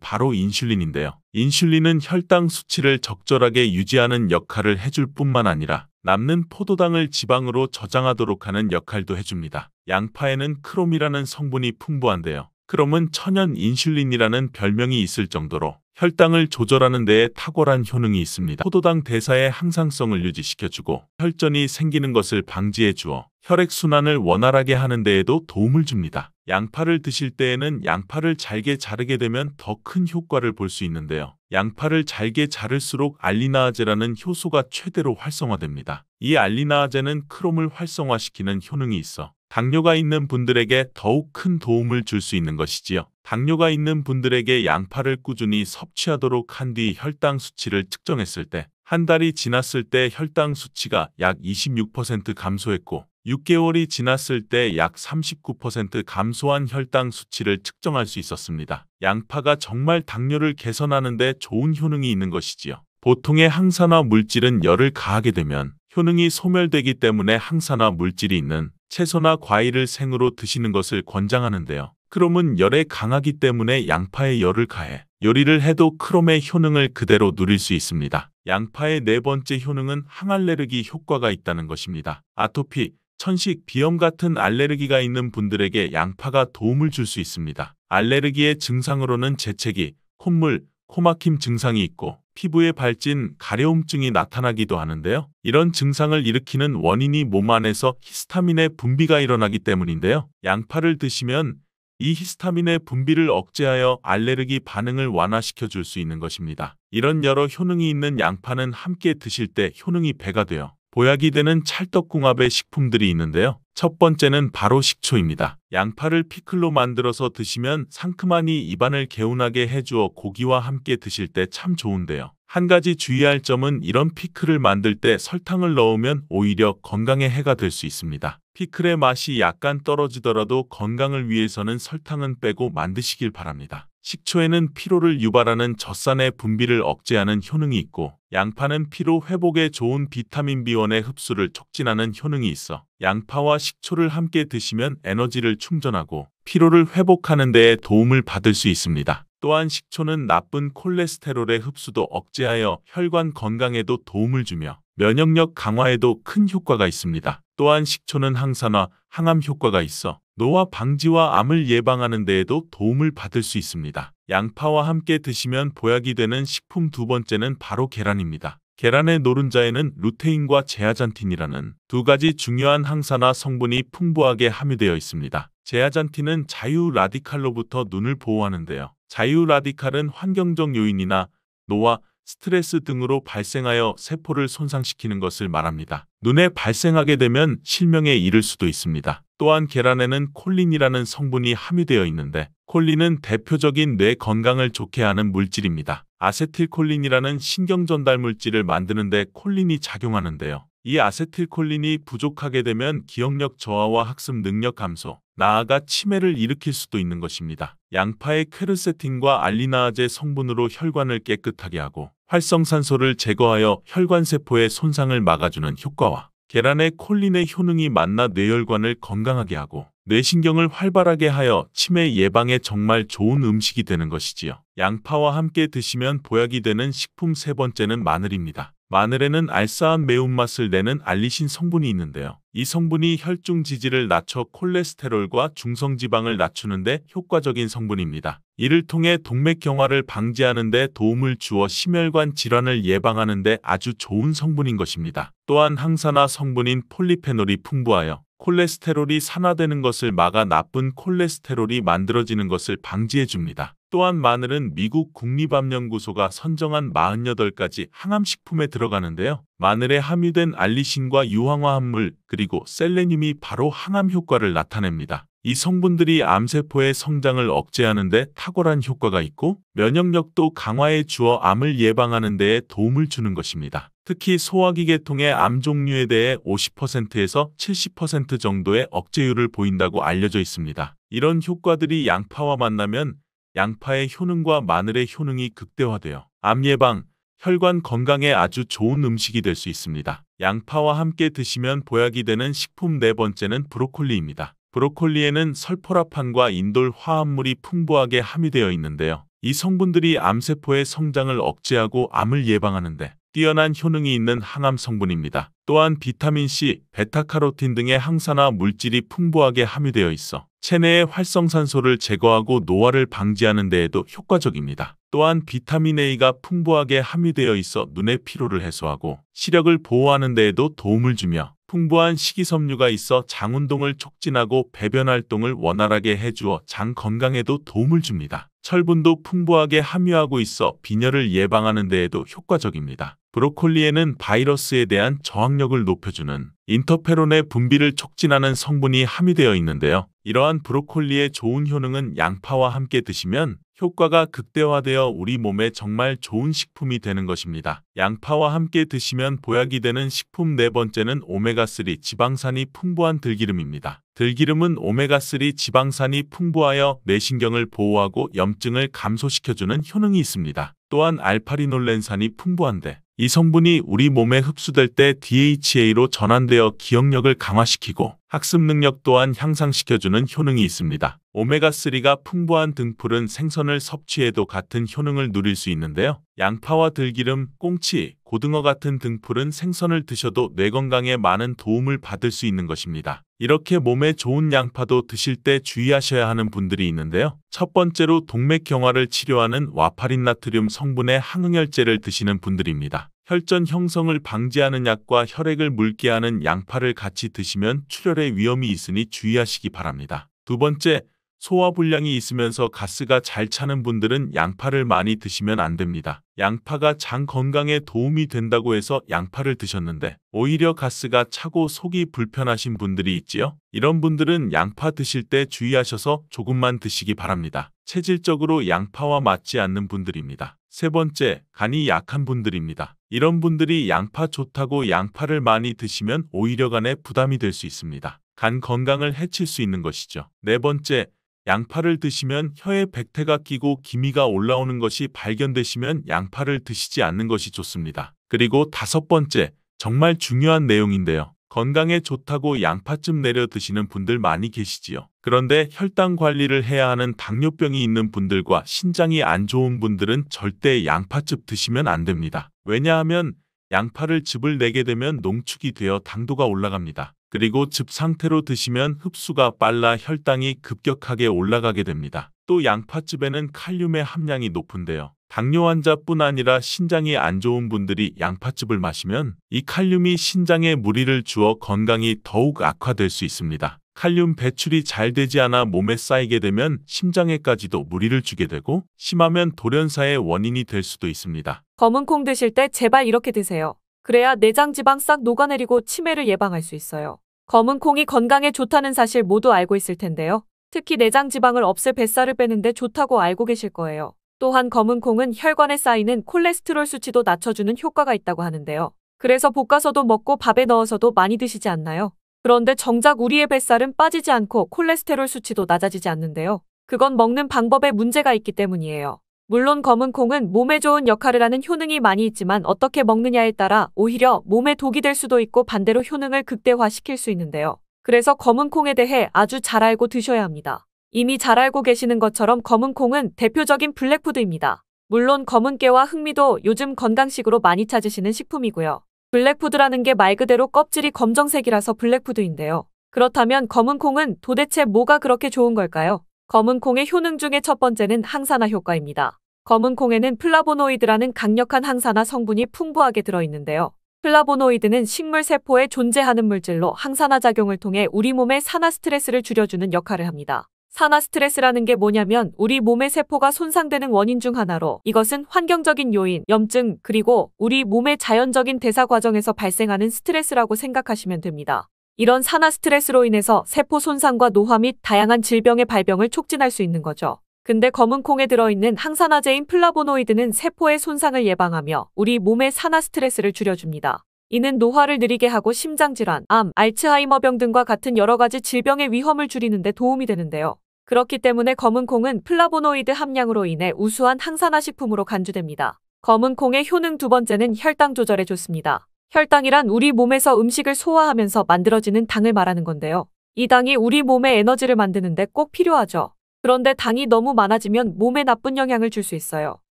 Speaker 2: 바로 인슐린인데요. 인슐린은 혈당 수치를 적절하게 유지하는 역할을 해줄 뿐만 아니라 남는 포도당을 지방으로 저장하도록 하는 역할도 해줍니다. 양파에는 크롬이라는 성분이 풍부한데요. 크롬은 천연 인슐린이라는 별명이 있을 정도로 혈당을 조절하는 데에 탁월한 효능이 있습니다. 포도당 대사의 항상성을 유지시켜주고 혈전이 생기는 것을 방지해 주어 혈액순환을 원활하게 하는 데에도 도움을 줍니다. 양파를 드실 때에는 양파를 잘게 자르게 되면 더 큰 효과를 볼 수 있는데요. 양파를 잘게 자를수록 알리나아제라는 효소가 최대로 활성화됩니다. 이 알리나아제는 크롬을 활성화시키는 효능이 있어 당뇨가 있는 분들에게 더욱 큰 도움을 줄 수 있는 것이지요. 당뇨가 있는 분들에게 양파를 꾸준히 섭취하도록 한 뒤 혈당 수치를 측정했을 때 한 달이 지났을 때 혈당 수치가 약 26% 감소했고 6개월이 지났을 때 약 39% 감소한 혈당 수치를 측정할 수 있었습니다. 양파가 정말 당뇨를 개선하는 데 좋은 효능이 있는 것이지요. 보통의 항산화 물질은 열을 가하게 되면 효능이 소멸되기 때문에 항산화 물질이 있는 채소나 과일을 생으로 드시는 것을 권장하는데요. 크롬은 열에 강하기 때문에 양파에 열을 가해 요리를 해도 크롬의 효능을 그대로 누릴 수 있습니다. 양파의 네 번째 효능은 항알레르기 효과가 있다는 것입니다. 아토피, 천식, 비염 같은 알레르기가 있는 분들에게 양파가 도움을 줄 수 있습니다. 알레르기의 증상으로는 재채기, 콧물, 코막힘 증상이 있고 피부에 발진, 가려움증이 나타나기도 하는데요. 이런 증상을 일으키는 원인이 몸 안에서 히스타민의 분비가 일어나기 때문인데요. 양파를 드시면 이 히스타민의 분비를 억제하여 알레르기 반응을 완화시켜 줄 수 있는 것입니다. 이런 여러 효능이 있는 양파는 함께 드실 때 효능이 배가 되어 보약이 되는 찰떡궁합의 식품들이 있는데요. 첫 번째는 바로 식초입니다. 양파를 피클로 만들어서 드시면 상큼하니 입안을 개운하게 해주어 고기와 함께 드실 때 참 좋은데요. 한 가지 주의할 점은 이런 피클을 만들 때 설탕을 넣으면 오히려 건강에 해가 될 수 있습니다. 피클의 맛이 약간 떨어지더라도 건강을 위해서는 설탕은 빼고 만드시길 바랍니다. 식초에는 피로를 유발하는 젖산의 분비를 억제하는 효능이 있고 양파는 피로 회복에 좋은 비타민 B1의 흡수를 촉진하는 효능이 있어 양파와 식초를 함께 드시면 에너지를 충전하고 피로를 회복하는 데에 도움을 받을 수 있습니다. 또한 식초는 나쁜 콜레스테롤의 흡수도 억제하여 혈관 건강에도 도움을 주며 면역력 강화에도 큰 효과가 있습니다. 또한 식초는 항산화, 항암 효과가 있어 노화 방지와 암을 예방하는 데에도 도움을 받을 수 있습니다. 양파와 함께 드시면 보약이 되는 식품 두 번째는 바로 계란입니다. 계란의 노른자에는 루테인과 제아잔틴이라는 두 가지 중요한 항산화 성분이 풍부하게 함유되어 있습니다. 제아잔틴은 자유 라디칼로부터 눈을 보호하는데요. 자유 라디칼은 환경적 요인이나 노화, 스트레스 등으로 발생하여 세포를 손상시키는 것을 말합니다. 눈에 발생하게 되면 실명에 이를 수도 있습니다. 또한 계란에는 콜린이라는 성분이 함유되어 있는데 콜린은 대표적인 뇌 건강을 좋게 하는 물질입니다. 아세틸콜린이라는 신경전달 물질을 만드는 데 콜린이 작용하는데요. 이 아세틸콜린이 부족하게 되면 기억력 저하와 학습 능력 감소, 나아가 치매를 일으킬 수도 있는 것입니다. 양파의 퀘르세틴과 알리나아제 성분으로 혈관을 깨끗하게 하고 활성산소를 제거하여 혈관세포의 손상을 막아주는 효과와 계란의 콜린의 효능이 만나 뇌혈관을 건강하게 하고 뇌신경을 활발하게 하여 치매 예방에 정말 좋은 음식이 되는 것이지요. 양파와 함께 드시면 보약이 되는 식품 세 번째는 마늘입니다. 마늘에는 알싸한 매운맛을 내는 알리신 성분이 있는데요. 이 성분이 혈중 지질을 낮춰 콜레스테롤과 중성지방을 낮추는 데 효과적인 성분입니다. 이를 통해 동맥경화를 방지하는 데 도움을 주어 심혈관 질환을 예방하는 데 아주 좋은 성분인 것입니다. 또한 항산화 성분인 폴리페놀이 풍부하여 콜레스테롤이 산화되는 것을 막아 나쁜 콜레스테롤이 만들어지는 것을 방지해줍니다. 또한 마늘은 미국 국립암연구소가 선정한 48가지 항암식품에 들어가는데요. 마늘에 함유된 알리신과 유황화합물 그리고 셀레늄이 바로 항암 효과를 나타냅니다. 이 성분들이 암세포의 성장을 억제하는 데 탁월한 효과가 있고 면역력도 강화해 주어 암을 예방하는 데에 도움을 주는 것입니다. 특히 소화기 계통의 암 종류에 대해 50%에서 70% 정도의 억제율을 보인다고 알려져 있습니다. 이런 효과들이 양파와 만나면 양파의 효능과 마늘의 효능이 극대화되어 암 예방, 혈관 건강에 아주 좋은 음식이 될 수 있습니다. 양파와 함께 드시면 보약이 되는 식품 네 번째는 브로콜리입니다. 브로콜리에는 설포라판과 인돌 화합물이 풍부하게 함유되어 있는데요. 이 성분들이 암세포의 성장을 억제하고 암을 예방하는데 뛰어난 효능이 있는 항암 성분입니다. 또한 비타민C, 베타카로틴 등의 항산화 물질이 풍부하게 함유되어 있어 체내의 활성산소를 제거하고 노화를 방지하는 데에도 효과적입니다. 또한 비타민 A가 풍부하게 함유되어 있어 눈의 피로를 해소하고 시력을 보호하는 데에도 도움을 주며 풍부한 식이섬유가 있어 장 운동을 촉진하고 배변 활동을 원활하게 해주어 장 건강에도 도움을 줍니다. 철분도 풍부하게 함유하고 있어 빈혈을 예방하는 데에도 효과적입니다. 브로콜리에는 바이러스에 대한 저항력을 높여주는 인터페론의 분비를 촉진하는 성분이 함유되어 있는데요. 이러한 브로콜리의 좋은 효능은 양파와 함께 드시면 효과가 극대화되어 우리 몸에 정말 좋은 식품이 되는 것입니다. 양파와 함께 드시면 보약이 되는 식품 네 번째는 오메가3 지방산이 풍부한 들기름입니다. 들기름은 오메가3 지방산이 풍부하여 뇌신경을 보호하고 염증을 감소시켜주는 효능이 있습니다. 또한 알파리놀렌산이 풍부한데 이 성분이 우리 몸에 흡수될 때 DHA로 전환되어 활성화되어 기억력을 강화시키고 학습 능력 또한 향상시켜주는 효능이 있습니다. 오메가3가 풍부한 등푸른 생선을 섭취해도 같은 효능을 누릴 수 있는데요. 양파와 들기름, 꽁치, 고등어 같은 등푸른 생선을 드셔도 뇌 건강에 많은 도움을 받을 수 있는 것입니다. 이렇게 몸에 좋은 양파도 드실 때 주의하셔야 하는 분들이 있는데요. 첫 번째로 동맥경화를 치료하는 와파린 나트륨 성분의 항응혈제를 드시는 분들입니다. 혈전 형성을 방지하는 약과 혈액을 묽게 하는 양파를 같이 드시면 출혈의 위험이 있으니 주의하시기 바랍니다. 두 번째, 소화불량이 있으면서 가스가 잘 차는 분들은 양파를 많이 드시면 안 됩니다. 양파가 장 건강에 도움이 된다고 해서 양파를 드셨는데 오히려 가스가 차고 속이 불편하신 분들이 있지요. 이런 분들은 양파 드실 때 주의하셔서 조금만 드시기 바랍니다. 체질적으로 양파와 맞지 않는 분들입니다. 세 번째, 간이 약한 분들입니다. 이런 분들이 양파 좋다고 양파를 많이 드시면 오히려 간에 부담이 될 수 있습니다. 간 건강을 해칠 수 있는 것이죠. 네 번째, 양파를 드시면 혀에 백태가 끼고 기미가 올라오는 것이 발견되시면 양파를 드시지 않는 것이 좋습니다. 그리고 다섯 번째, 정말 중요한 내용인데요. 건강에 좋다고 양파즙 내려 드시는 분들 많이 계시지요. 그런데 혈당 관리를 해야 하는 당뇨병이 있는 분들과 신장이 안 좋은 분들은 절대 양파즙 드시면 안 됩니다. 왜냐하면 양파를 즙을 내게 되면 농축이 되어 당도가 올라갑니다. 그리고 즙 상태로 드시면 흡수가 빨라 혈당이 급격하게 올라가게 됩니다. 또 양파즙에는 칼륨의 함량이 높은데요. 당뇨 환자뿐 아니라 신장이 안 좋은 분들이 양파즙을 마시면 이 칼륨이 신장에 무리를 주어 건강이 더욱 악화될 수 있습니다. 칼륨 배출이 잘 되지 않아 몸에 쌓이게 되면 심장에까지도 무리를 주게 되고 심하면 돌연사의 원인이 될 수도 있습니다.
Speaker 3: 검은 콩 드실 때 제발 이렇게 드세요. 그래야 내장 지방 싹 녹아내리고 치매를 예방할 수 있어요. 검은 콩이 건강에 좋다는 사실 모두 알고 있을 텐데요. 특히 내장 지방을 없앨 뱃살을 빼는데 좋다고 알고 계실 거예요. 또한 검은 콩은 혈관에 쌓이는 콜레스테롤 수치도 낮춰주는 효과가 있다고 하는데요. 그래서 볶아서도 먹고 밥에 넣어서도 많이 드시지 않나요? 그런데 정작 우리의 뱃살은 빠지지 않고 콜레스테롤 수치도 낮아지지 않는데요. 그건 먹는 방법에 문제가 있기 때문이에요. 물론 검은 콩은 몸에 좋은 역할을 하는 효능이 많이 있지만 어떻게 먹느냐에 따라 오히려 몸에 독이 될 수도 있고 반대로 효능을 극대화시킬 수 있는데요. 그래서 검은 콩에 대해 아주 잘 알고 드셔야 합니다. 이미 잘 알고 계시는 것처럼 검은 콩은 대표적인 블랙푸드입니다. 물론 검은 깨와 흑미도 요즘 건강식으로 많이 찾으시는 식품이고요. 블랙푸드라는 게 말 그대로 껍질이 검정색이라서 블랙푸드인데요. 그렇다면 검은 콩은 도대체 뭐가 그렇게 좋은 걸까요? 검은 콩의 효능 중에 첫 번째는 항산화 효과입니다. 검은 콩에는 플라보노이드라는 강력한 항산화 성분이 풍부하게 들어있는데요. 플라보노이드는 식물 세포에 존재하는 물질로 항산화 작용을 통해 우리 몸의 산화 스트레스를 줄여주는 역할을 합니다. 산화 스트레스라는 게 뭐냐면 우리 몸의 세포가 손상되는 원인 중 하나로 이것은 환경적인 요인, 염증, 그리고 우리 몸의 자연적인 대사 과정에서 발생하는 스트레스라고 생각하시면 됩니다. 이런 산화 스트레스로 인해서 세포 손상과 노화 및 다양한 질병의 발병을 촉진할 수 있는 거죠. 근데 검은 콩에 들어있는 항산화제인 플라보노이드는 세포의 손상을 예방하며 우리 몸의 산화 스트레스를 줄여줍니다. 이는 노화를 느리게 하고 심장질환, 암, 알츠하이머병 등과 같은 여러 가지 질병의 위험을 줄이는 데 도움이 되는데요. 그렇기 때문에 검은 콩은 플라보노이드 함량으로 인해 우수한 항산화 식품으로 간주됩니다. 검은 콩의 효능 두 번째는 혈당 조절에 좋습니다. 혈당이란 우리 몸에서 음식을 소화하면서 만들어지는 당을 말하는 건데요. 이 당이 우리 몸에 에너지를 만드는데 꼭 필요하죠. 그런데 당이 너무 많아지면 몸에 나쁜 영향을 줄 수 있어요.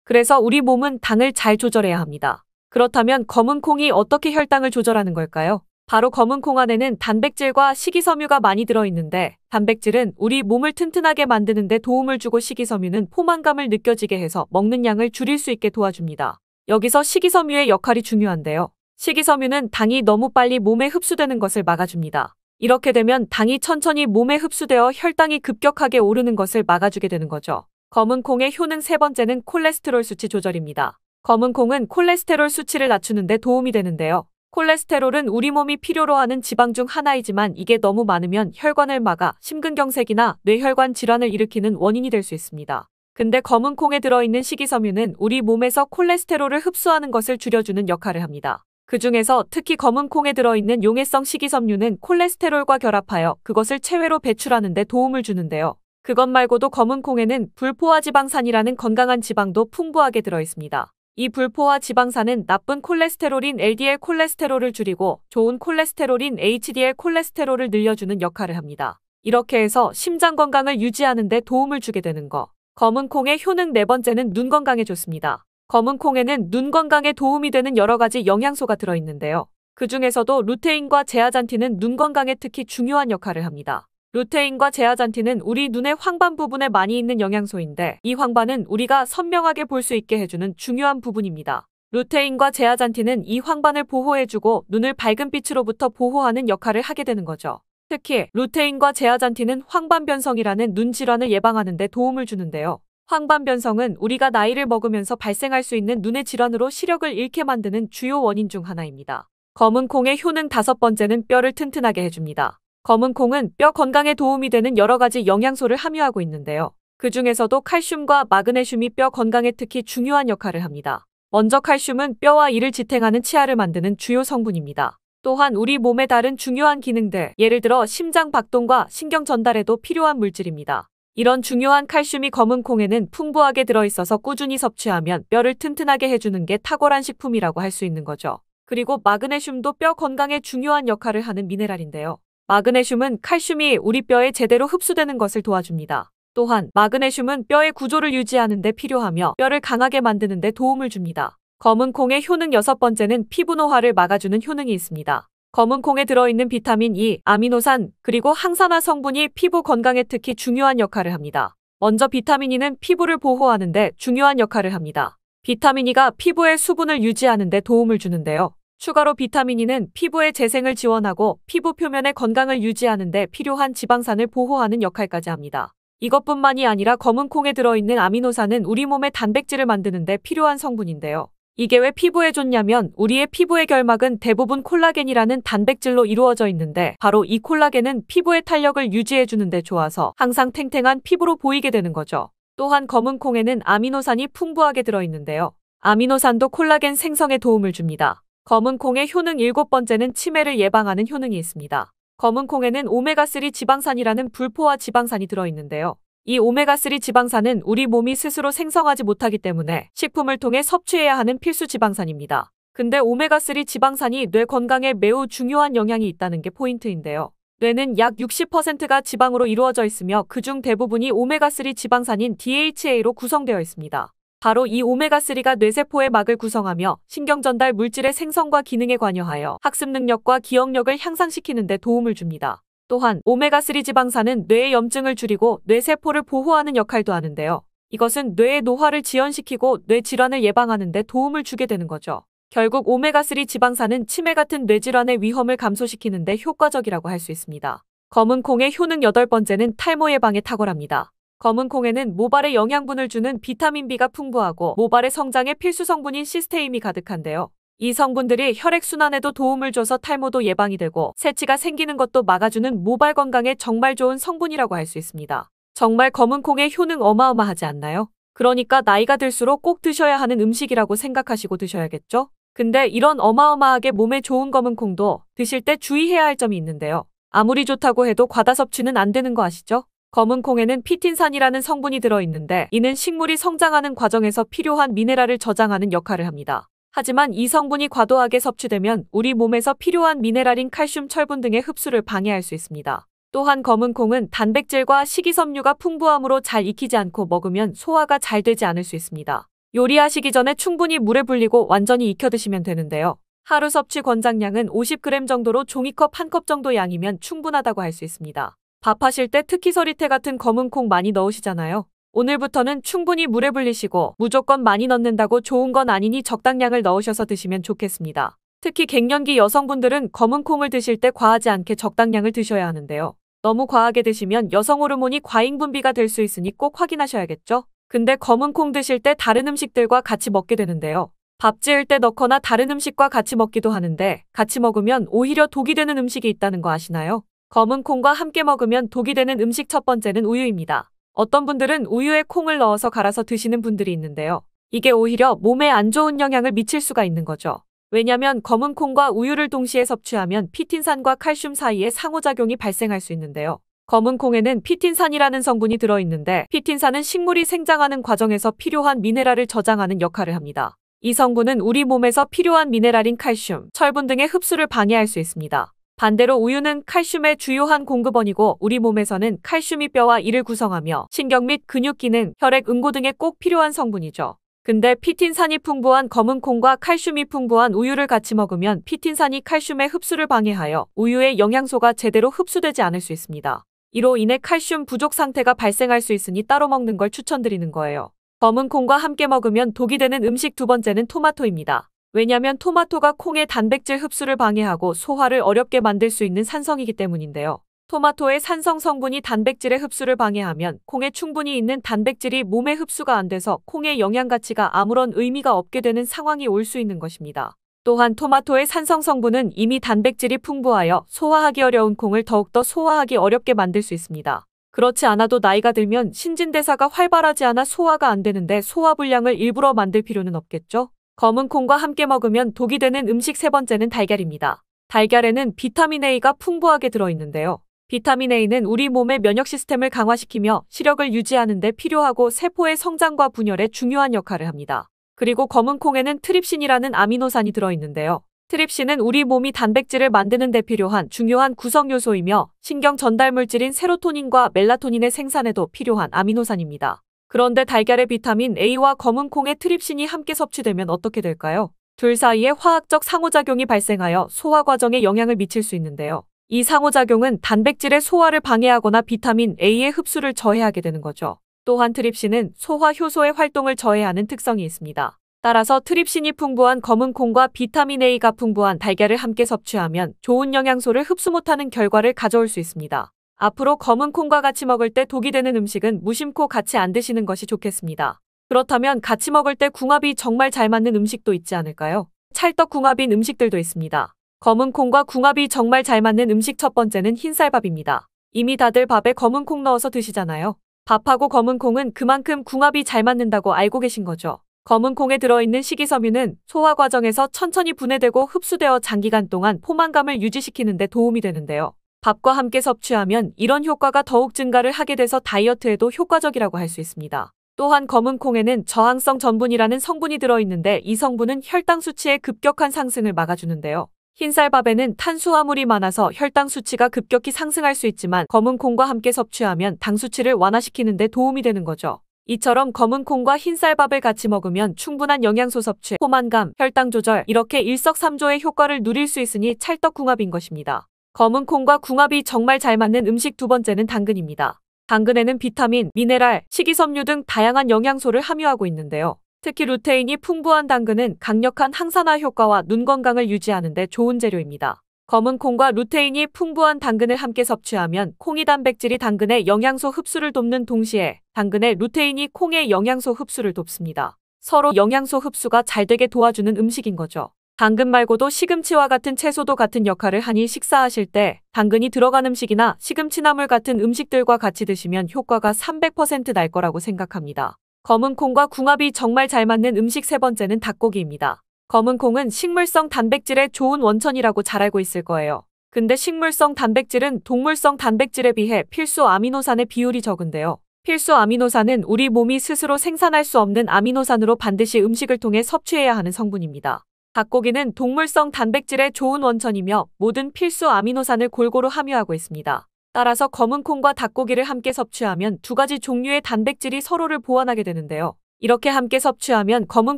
Speaker 3: 그래서 우리 몸은 당을 잘 조절해야 합니다. 그렇다면 검은 콩이 어떻게 혈당을 조절하는 걸까요? 바로 검은 콩 안에는 단백질과 식이섬유가 많이 들어있는데 단백질은 우리 몸을 튼튼하게 만드는 데 도움을 주고 식이섬유는 포만감을 느껴지게 해서 먹는 양을 줄일 수 있게 도와줍니다. 여기서 식이섬유의 역할이 중요한데요. 식이섬유는 당이 너무 빨리 몸에 흡수되는 것을 막아줍니다. 이렇게 되면 당이 천천히 몸에 흡수되어 혈당이 급격하게 오르는 것을 막아주게 되는 거죠. 검은 콩의 효능 세 번째는 콜레스테롤 수치 조절입니다. 검은 콩은 콜레스테롤 수치를 낮추는 데 도움이 되는데요. 콜레스테롤은 우리 몸이 필요로 하는 지방 중 하나이지만 이게 너무 많으면 혈관을 막아 심근경색이나 뇌혈관 질환을 일으키는 원인이 될 수 있습니다. 근데 검은 콩에 들어있는 식이섬유는 우리 몸에서 콜레스테롤을 흡수하는 것을 줄여주는 역할을 합니다. 그 중에서 특히 검은 콩에 들어있는 용해성 식이섬유는 콜레스테롤과 결합하여 그것을 체외로 배출하는 데 도움을 주는데요. 그것 말고도 검은 콩에는 불포화지방산이라는 건강한 지방도 풍부하게 들어있습니다. 이 불포화 지방산은 나쁜 콜레스테롤인 LDL 콜레스테롤을 줄이고 좋은 콜레스테롤인 HDL 콜레스테롤을 늘려주는 역할을 합니다. 이렇게 해서 심장 건강을 유지하는 데 도움을 주게 되는 거. 검은 콩의 효능 네 번째는 눈 건강에 좋습니다. 검은 콩에는 눈 건강에 도움이 되는 여러 가지 영양소가 들어있는데요. 그 중에서도 루테인과 제아잔틴은 눈 건강에 특히 중요한 역할을 합니다. 루테인과 제아잔틴은 우리 눈의 황반 부분에 많이 있는 영양소인데 이 황반은 우리가 선명하게 볼 수 있게 해주는 중요한 부분입니다. 루테인과 제아잔틴은 이 황반을 보호해주고 눈을 밝은 빛으로부터 보호하는 역할을 하게 되는 거죠. 특히 루테인과 제아잔틴은 황반변성이라는 눈 질환을 예방하는 데 도움을 주는데요. 황반변성은 우리가 나이를 먹으면서 발생할 수 있는 눈의 질환으로 시력을 잃게 만드는 주요 원인 중 하나입니다. 검은 콩의 효능 다섯 번째는 뼈를 튼튼하게 해줍니다. 검은 콩은 뼈 건강에 도움이 되는 여러 가지 영양소를 함유하고 있는데요. 그 중에서도 칼슘과 마그네슘이 뼈 건강에 특히 중요한 역할을 합니다. 먼저 칼슘은 뼈와 이를 지탱하는 치아를 만드는 주요 성분입니다. 또한 우리 몸의 다른 중요한 기능들, 예를 들어 심장 박동과 신경 전달에도 필요한 물질입니다. 이런 중요한 칼슘이 검은 콩에는 풍부하게 들어있어서 꾸준히 섭취하면 뼈를 튼튼하게 해주는 게 탁월한 식품이라고 할 수 있는 거죠. 그리고 마그네슘도 뼈 건강에 중요한 역할을 하는 미네랄인데요. 마그네슘은 칼슘이 우리 뼈에 제대로 흡수되는 것을 도와줍니다. 또한 마그네슘은 뼈의 구조를 유지하는 데 필요하며 뼈를 강하게 만드는 데 도움을 줍니다. 검은 콩의 효능 여섯 번째는 피부 노화를 막아주는 효능이 있습니다. 검은 콩에 들어있는 비타민 E, 아미노산, 그리고 항산화 성분이 피부 건강에 특히 중요한 역할을 합니다. 먼저 비타민 E는 피부를 보호하는 데 중요한 역할을 합니다. 비타민 E가 피부의 수분을 유지하는 데 도움을 주는데요. 추가로 비타민 E는 피부의 재생을 지원하고 피부 표면의 건강을 유지하는 데 필요한 지방산을 보호하는 역할까지 합니다. 이것뿐만이 아니라 검은 콩에 들어있는 아미노산은 우리 몸의 단백질을 만드는 데 필요한 성분인데요. 이게 왜 피부에 좋냐면 우리의 피부의 결막은 대부분 콜라겐이라는 단백질로 이루어져 있는데 바로 이 콜라겐은 피부의 탄력을 유지해주는 데 좋아서 항상 탱탱한 피부로 보이게 되는 거죠. 또한 검은 콩에는 아미노산이 풍부하게 들어있는데요. 아미노산도 콜라겐 생성에 도움을 줍니다. 검은 콩의 효능 일곱 번째는 치매를 예방하는 효능이 있습니다. 검은 콩에는 오메가3 지방산이라는 불포화 지방산이 들어있는데요. 이 오메가3 지방산은 우리 몸이 스스로 생성하지 못하기 때문에 식품을 통해 섭취해야 하는 필수 지방산입니다. 근데 오메가3 지방산이 뇌 건강에 매우 중요한 영향이 있다는 게 포인트인데요. 뇌는 약 60%가 지방으로 이루어져 있으며 그중 대부분이 오메가3 지방산인 DHA로 구성되어 있습니다. 바로 이 오메가3가 뇌세포의 막을 구성하며 신경전달 물질의 생성과 기능에 관여하여 학습 능력과 기억력을 향상시키는 데 도움을 줍니다. 또한 오메가3 지방산은 뇌의 염증을 줄이고 뇌세포를 보호하는 역할도 하는데요. 이것은 뇌의 노화를 지연시키고 뇌 질환을 예방하는 데 도움을 주게 되는 거죠. 결국 오메가3 지방산은 치매 같은 뇌질환의 위험을 감소시키는 데 효과적이라고 할 수 있습니다. 검은 콩의 효능 여덟 번째는 탈모 예방에 탁월합니다. 검은 콩에는 모발에 영양분을 주는 비타민 B가 풍부하고 모발의 성장에 필수 성분인 시스테인이 가득한데요. 이 성분들이 혈액순환에도 도움을 줘서 탈모도 예방이 되고 새치가 생기는 것도 막아주는 모발 건강에 정말 좋은 성분이라고 할 수 있습니다. 정말 검은 콩의 효능 어마어마하지 않나요? 그러니까 나이가 들수록 꼭 드셔야 하는 음식이라고 생각하시고 드셔야겠죠? 근데 이런 어마어마하게 몸에 좋은 검은 콩도 드실 때 주의해야 할 점이 있는데요. 아무리 좋다고 해도 과다 섭취는 안 되는 거 아시죠? 검은 콩에는 피틴산이라는 성분이 들어있는데 이는 식물이 성장하는 과정에서 필요한 미네랄을 저장하는 역할을 합니다. 하지만 이 성분이 과도하게 섭취되면 우리 몸에서 필요한 미네랄인 칼슘, 철분 등의 흡수를 방해할 수 있습니다. 또한 검은 콩은 단백질과 식이섬유가 풍부하므로 잘 익히지 않고 먹으면 소화가 잘 되지 않을 수 있습니다. 요리하시기 전에 충분히 물에 불리고 완전히 익혀 드시면 되는데요. 하루 섭취 권장량은 50g 정도로 종이컵 한 컵 정도 양이면 충분하다고 할 수 있습니다. 밥하실 때 특히 서리태 같은 검은 콩 많이 넣으시잖아요. 오늘부터는 충분히 물에 불리시고 무조건 많이 넣는다고 좋은 건 아니니 적당량을 넣으셔서 드시면 좋겠습니다. 특히 갱년기 여성분들은 검은 콩을 드실 때 과하지 않게 적당량을 드셔야 하는데요. 너무 과하게 드시면 여성 호르몬이 과잉 분비가 될 수 있으니 꼭 확인하셔야겠죠? 근데 검은 콩 드실 때 다른 음식들과 같이 먹게 되는데요. 밥 지을 때 넣거나 다른 음식과 같이 먹기도 하는데 같이 먹으면 오히려 독이 되는 음식이 있다는 거 아시나요? 검은 콩과 함께 먹으면 독이 되는 음식 첫 번째는 우유입니다. 어떤 분들은 우유에 콩을 넣어서 갈아서 드시는 분들이 있는데요. 이게 오히려 몸에 안 좋은 영향을 미칠 수가 있는 거죠. 왜냐면 검은 콩과 우유를 동시에 섭취하면 피틴산과 칼슘 사이에 상호작용이 발생할 수 있는데요. 검은 콩에는 피틴산이라는 성분이 들어있는데 피틴산은 식물이 생장하는 과정에서 필요한 미네랄을 저장하는 역할을 합니다. 이 성분은 우리 몸에서 필요한 미네랄인 칼슘, 철분 등의 흡수를 방해할 수 있습니다. 반대로 우유는 칼슘의 주요한 공급원이고 우리 몸에서는 칼슘이 뼈와 이를 구성하며 신경 및 근육 기능, 혈액 응고 등에 꼭 필요한 성분이죠. 근데 피틴산이 풍부한 검은 콩과 칼슘이 풍부한 우유를 같이 먹으면 피틴산이 칼슘의 흡수를 방해하여 우유의 영양소가 제대로 흡수되지 않을 수 있습니다. 이로 인해 칼슘 부족 상태가 발생할 수 있으니 따로 먹는 걸 추천드리는 거예요. 검은 콩과 함께 먹으면 독이 되는 음식 두 번째는 토마토입니다. 왜냐면 토마토가 콩의 단백질 흡수를 방해하고 소화를 어렵게 만들 수 있는 산성이기 때문인데요. 토마토의 산성 성분이 단백질의 흡수를 방해하면 콩에 충분히 있는 단백질이 몸에 흡수가 안 돼서 콩의 영양 가치가 아무런 의미가 없게 되는 상황이 올 수 있는 것입니다. 또한 토마토의 산성 성분은 이미 단백질이 풍부하여 소화하기 어려운 콩을 더욱더 소화하기 어렵게 만들 수 있습니다. 그렇지 않아도 나이가 들면 신진대사가 활발하지 않아 소화가 안 되는데 소화불량을 일부러 만들 필요는 없겠죠? 검은 콩과 함께 먹으면 독이 되는 음식 세 번째는 달걀입니다. 달걀에는 비타민 A가 풍부하게 들어있는데요. 비타민 A는 우리 몸의 면역 시스템을 강화시키며 시력을 유지하는 데 필요하고 세포의 성장과 분열에 중요한 역할을 합니다. 그리고 검은 콩에는 트립신이라는 아미노산이 들어있는데요. 트립신은 우리 몸이 단백질을 만드는 데 필요한 중요한 구성 요소이며 신경 전달 물질인 세로토닌과 멜라토닌의 생산에도 필요한 아미노산입니다. 그런데 달걀의 비타민 A와 검은 콩의 트립신이 함께 섭취되면 어떻게 될까요? 둘 사이에 화학적 상호작용이 발생하여 소화 과정에 영향을 미칠 수 있는데요. 이 상호작용은 단백질의 소화를 방해하거나 비타민 A의 흡수를 저해하게 되는 거죠. 또한 트립신은 소화 효소의 활동을 저해하는 특성이 있습니다. 따라서 트립신이 풍부한 검은 콩과 비타민 A가 풍부한 달걀을 함께 섭취하면 좋은 영양소를 흡수 못하는 결과를 가져올 수 있습니다. 앞으로 검은 콩과 같이 먹을 때 독이 되는 음식은 무심코 같이 안 드시는 것이 좋겠습니다. 그렇다면 같이 먹을 때 궁합이 정말 잘 맞는 음식도 있지 않을까요? 찰떡궁합인 음식들도 있습니다. 검은 콩과 궁합이 정말 잘 맞는 음식 첫 번째는 흰쌀밥입니다. 이미 다들 밥에 검은 콩 넣어서 드시잖아요. 밥하고 검은 콩은 그만큼 궁합이 잘 맞는다고 알고 계신 거죠. 검은 콩에 들어있는 식이섬유는 소화 과정에서 천천히 분해되고 흡수되어 장기간 동안 포만감을 유지시키는 데 도움이 되는데요. 밥과 함께 섭취하면 이런 효과가 더욱 증가를 하게 돼서 다이어트에도 효과적이라고 할 수 있습니다. 또한 검은 콩에는 저항성 전분이라는 성분이 들어있는데 이 성분은 혈당 수치의 급격한 상승을 막아주는데요. 흰쌀밥에는 탄수화물이 많아서 혈당 수치가 급격히 상승할 수 있지만 검은 콩과 함께 섭취하면 당 수치를 완화시키는 데 도움이 되는 거죠. 이처럼 검은 콩과 흰쌀밥을 같이 먹으면 충분한 영양소 섭취, 포만감, 혈당 조절 이렇게 일석삼조의 효과를 누릴 수 있으니 찰떡궁합인 것입니다. 검은 콩과 궁합이 정말 잘 맞는 음식 두 번째는 당근입니다. 당근에는 비타민, 미네랄, 식이섬유 등 다양한 영양소를 함유하고 있는데요. 특히 루테인이 풍부한 당근은 강력한 항산화 효과와 눈 건강을 유지하는 데 좋은 재료입니다. 검은 콩과 루테인이 풍부한 당근을 함께 섭취하면 콩이 단백질이 당근의 영양소 흡수를 돕는 동시에 당근의 루테인이 콩의 영양소 흡수를 돕습니다. 서로 영양소 흡수가 잘 되게 도와주는 음식인 거죠. 당근 말고도 시금치와 같은 채소도 같은 역할을 하니 식사하실 때 당근이 들어간 음식이나 시금치나물 같은 음식들과 같이 드시면 효과가 300% 날 거라고 생각합니다. 검은 콩과 궁합이 정말 잘 맞는 음식 세 번째는 닭고기입니다. 검은 콩은 식물성 단백질의 좋은 원천이라고 잘 알고 있을 거예요. 근데 식물성 단백질은 동물성 단백질에 비해 필수 아미노산의 비율이 적은데요. 필수 아미노산은 우리 몸이 스스로 생산할 수 없는 아미노산으로 반드시 음식을 통해 섭취해야 하는 성분입니다. 닭고기는 동물성 단백질의 좋은 원천이며 모든 필수 아미노산을 골고루 함유하고 있습니다. 따라서 검은 콩과 닭고기를 함께 섭취하면 두 가지 종류의 단백질이 서로를 보완하게 되는데요. 이렇게 함께 섭취하면 검은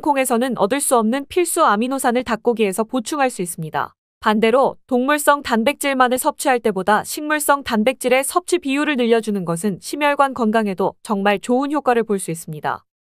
Speaker 3: 콩에서는 얻을 수 없는 필수 아미노산을 닭고기에서 보충할 수 있습니다. 반대로 동물성 단백질만을 섭취할 때보다 식물성 단백질의 섭취 비율을 늘려주는 것은 심혈관 건강에도 정말 좋은 효과를 볼 수 있습니다.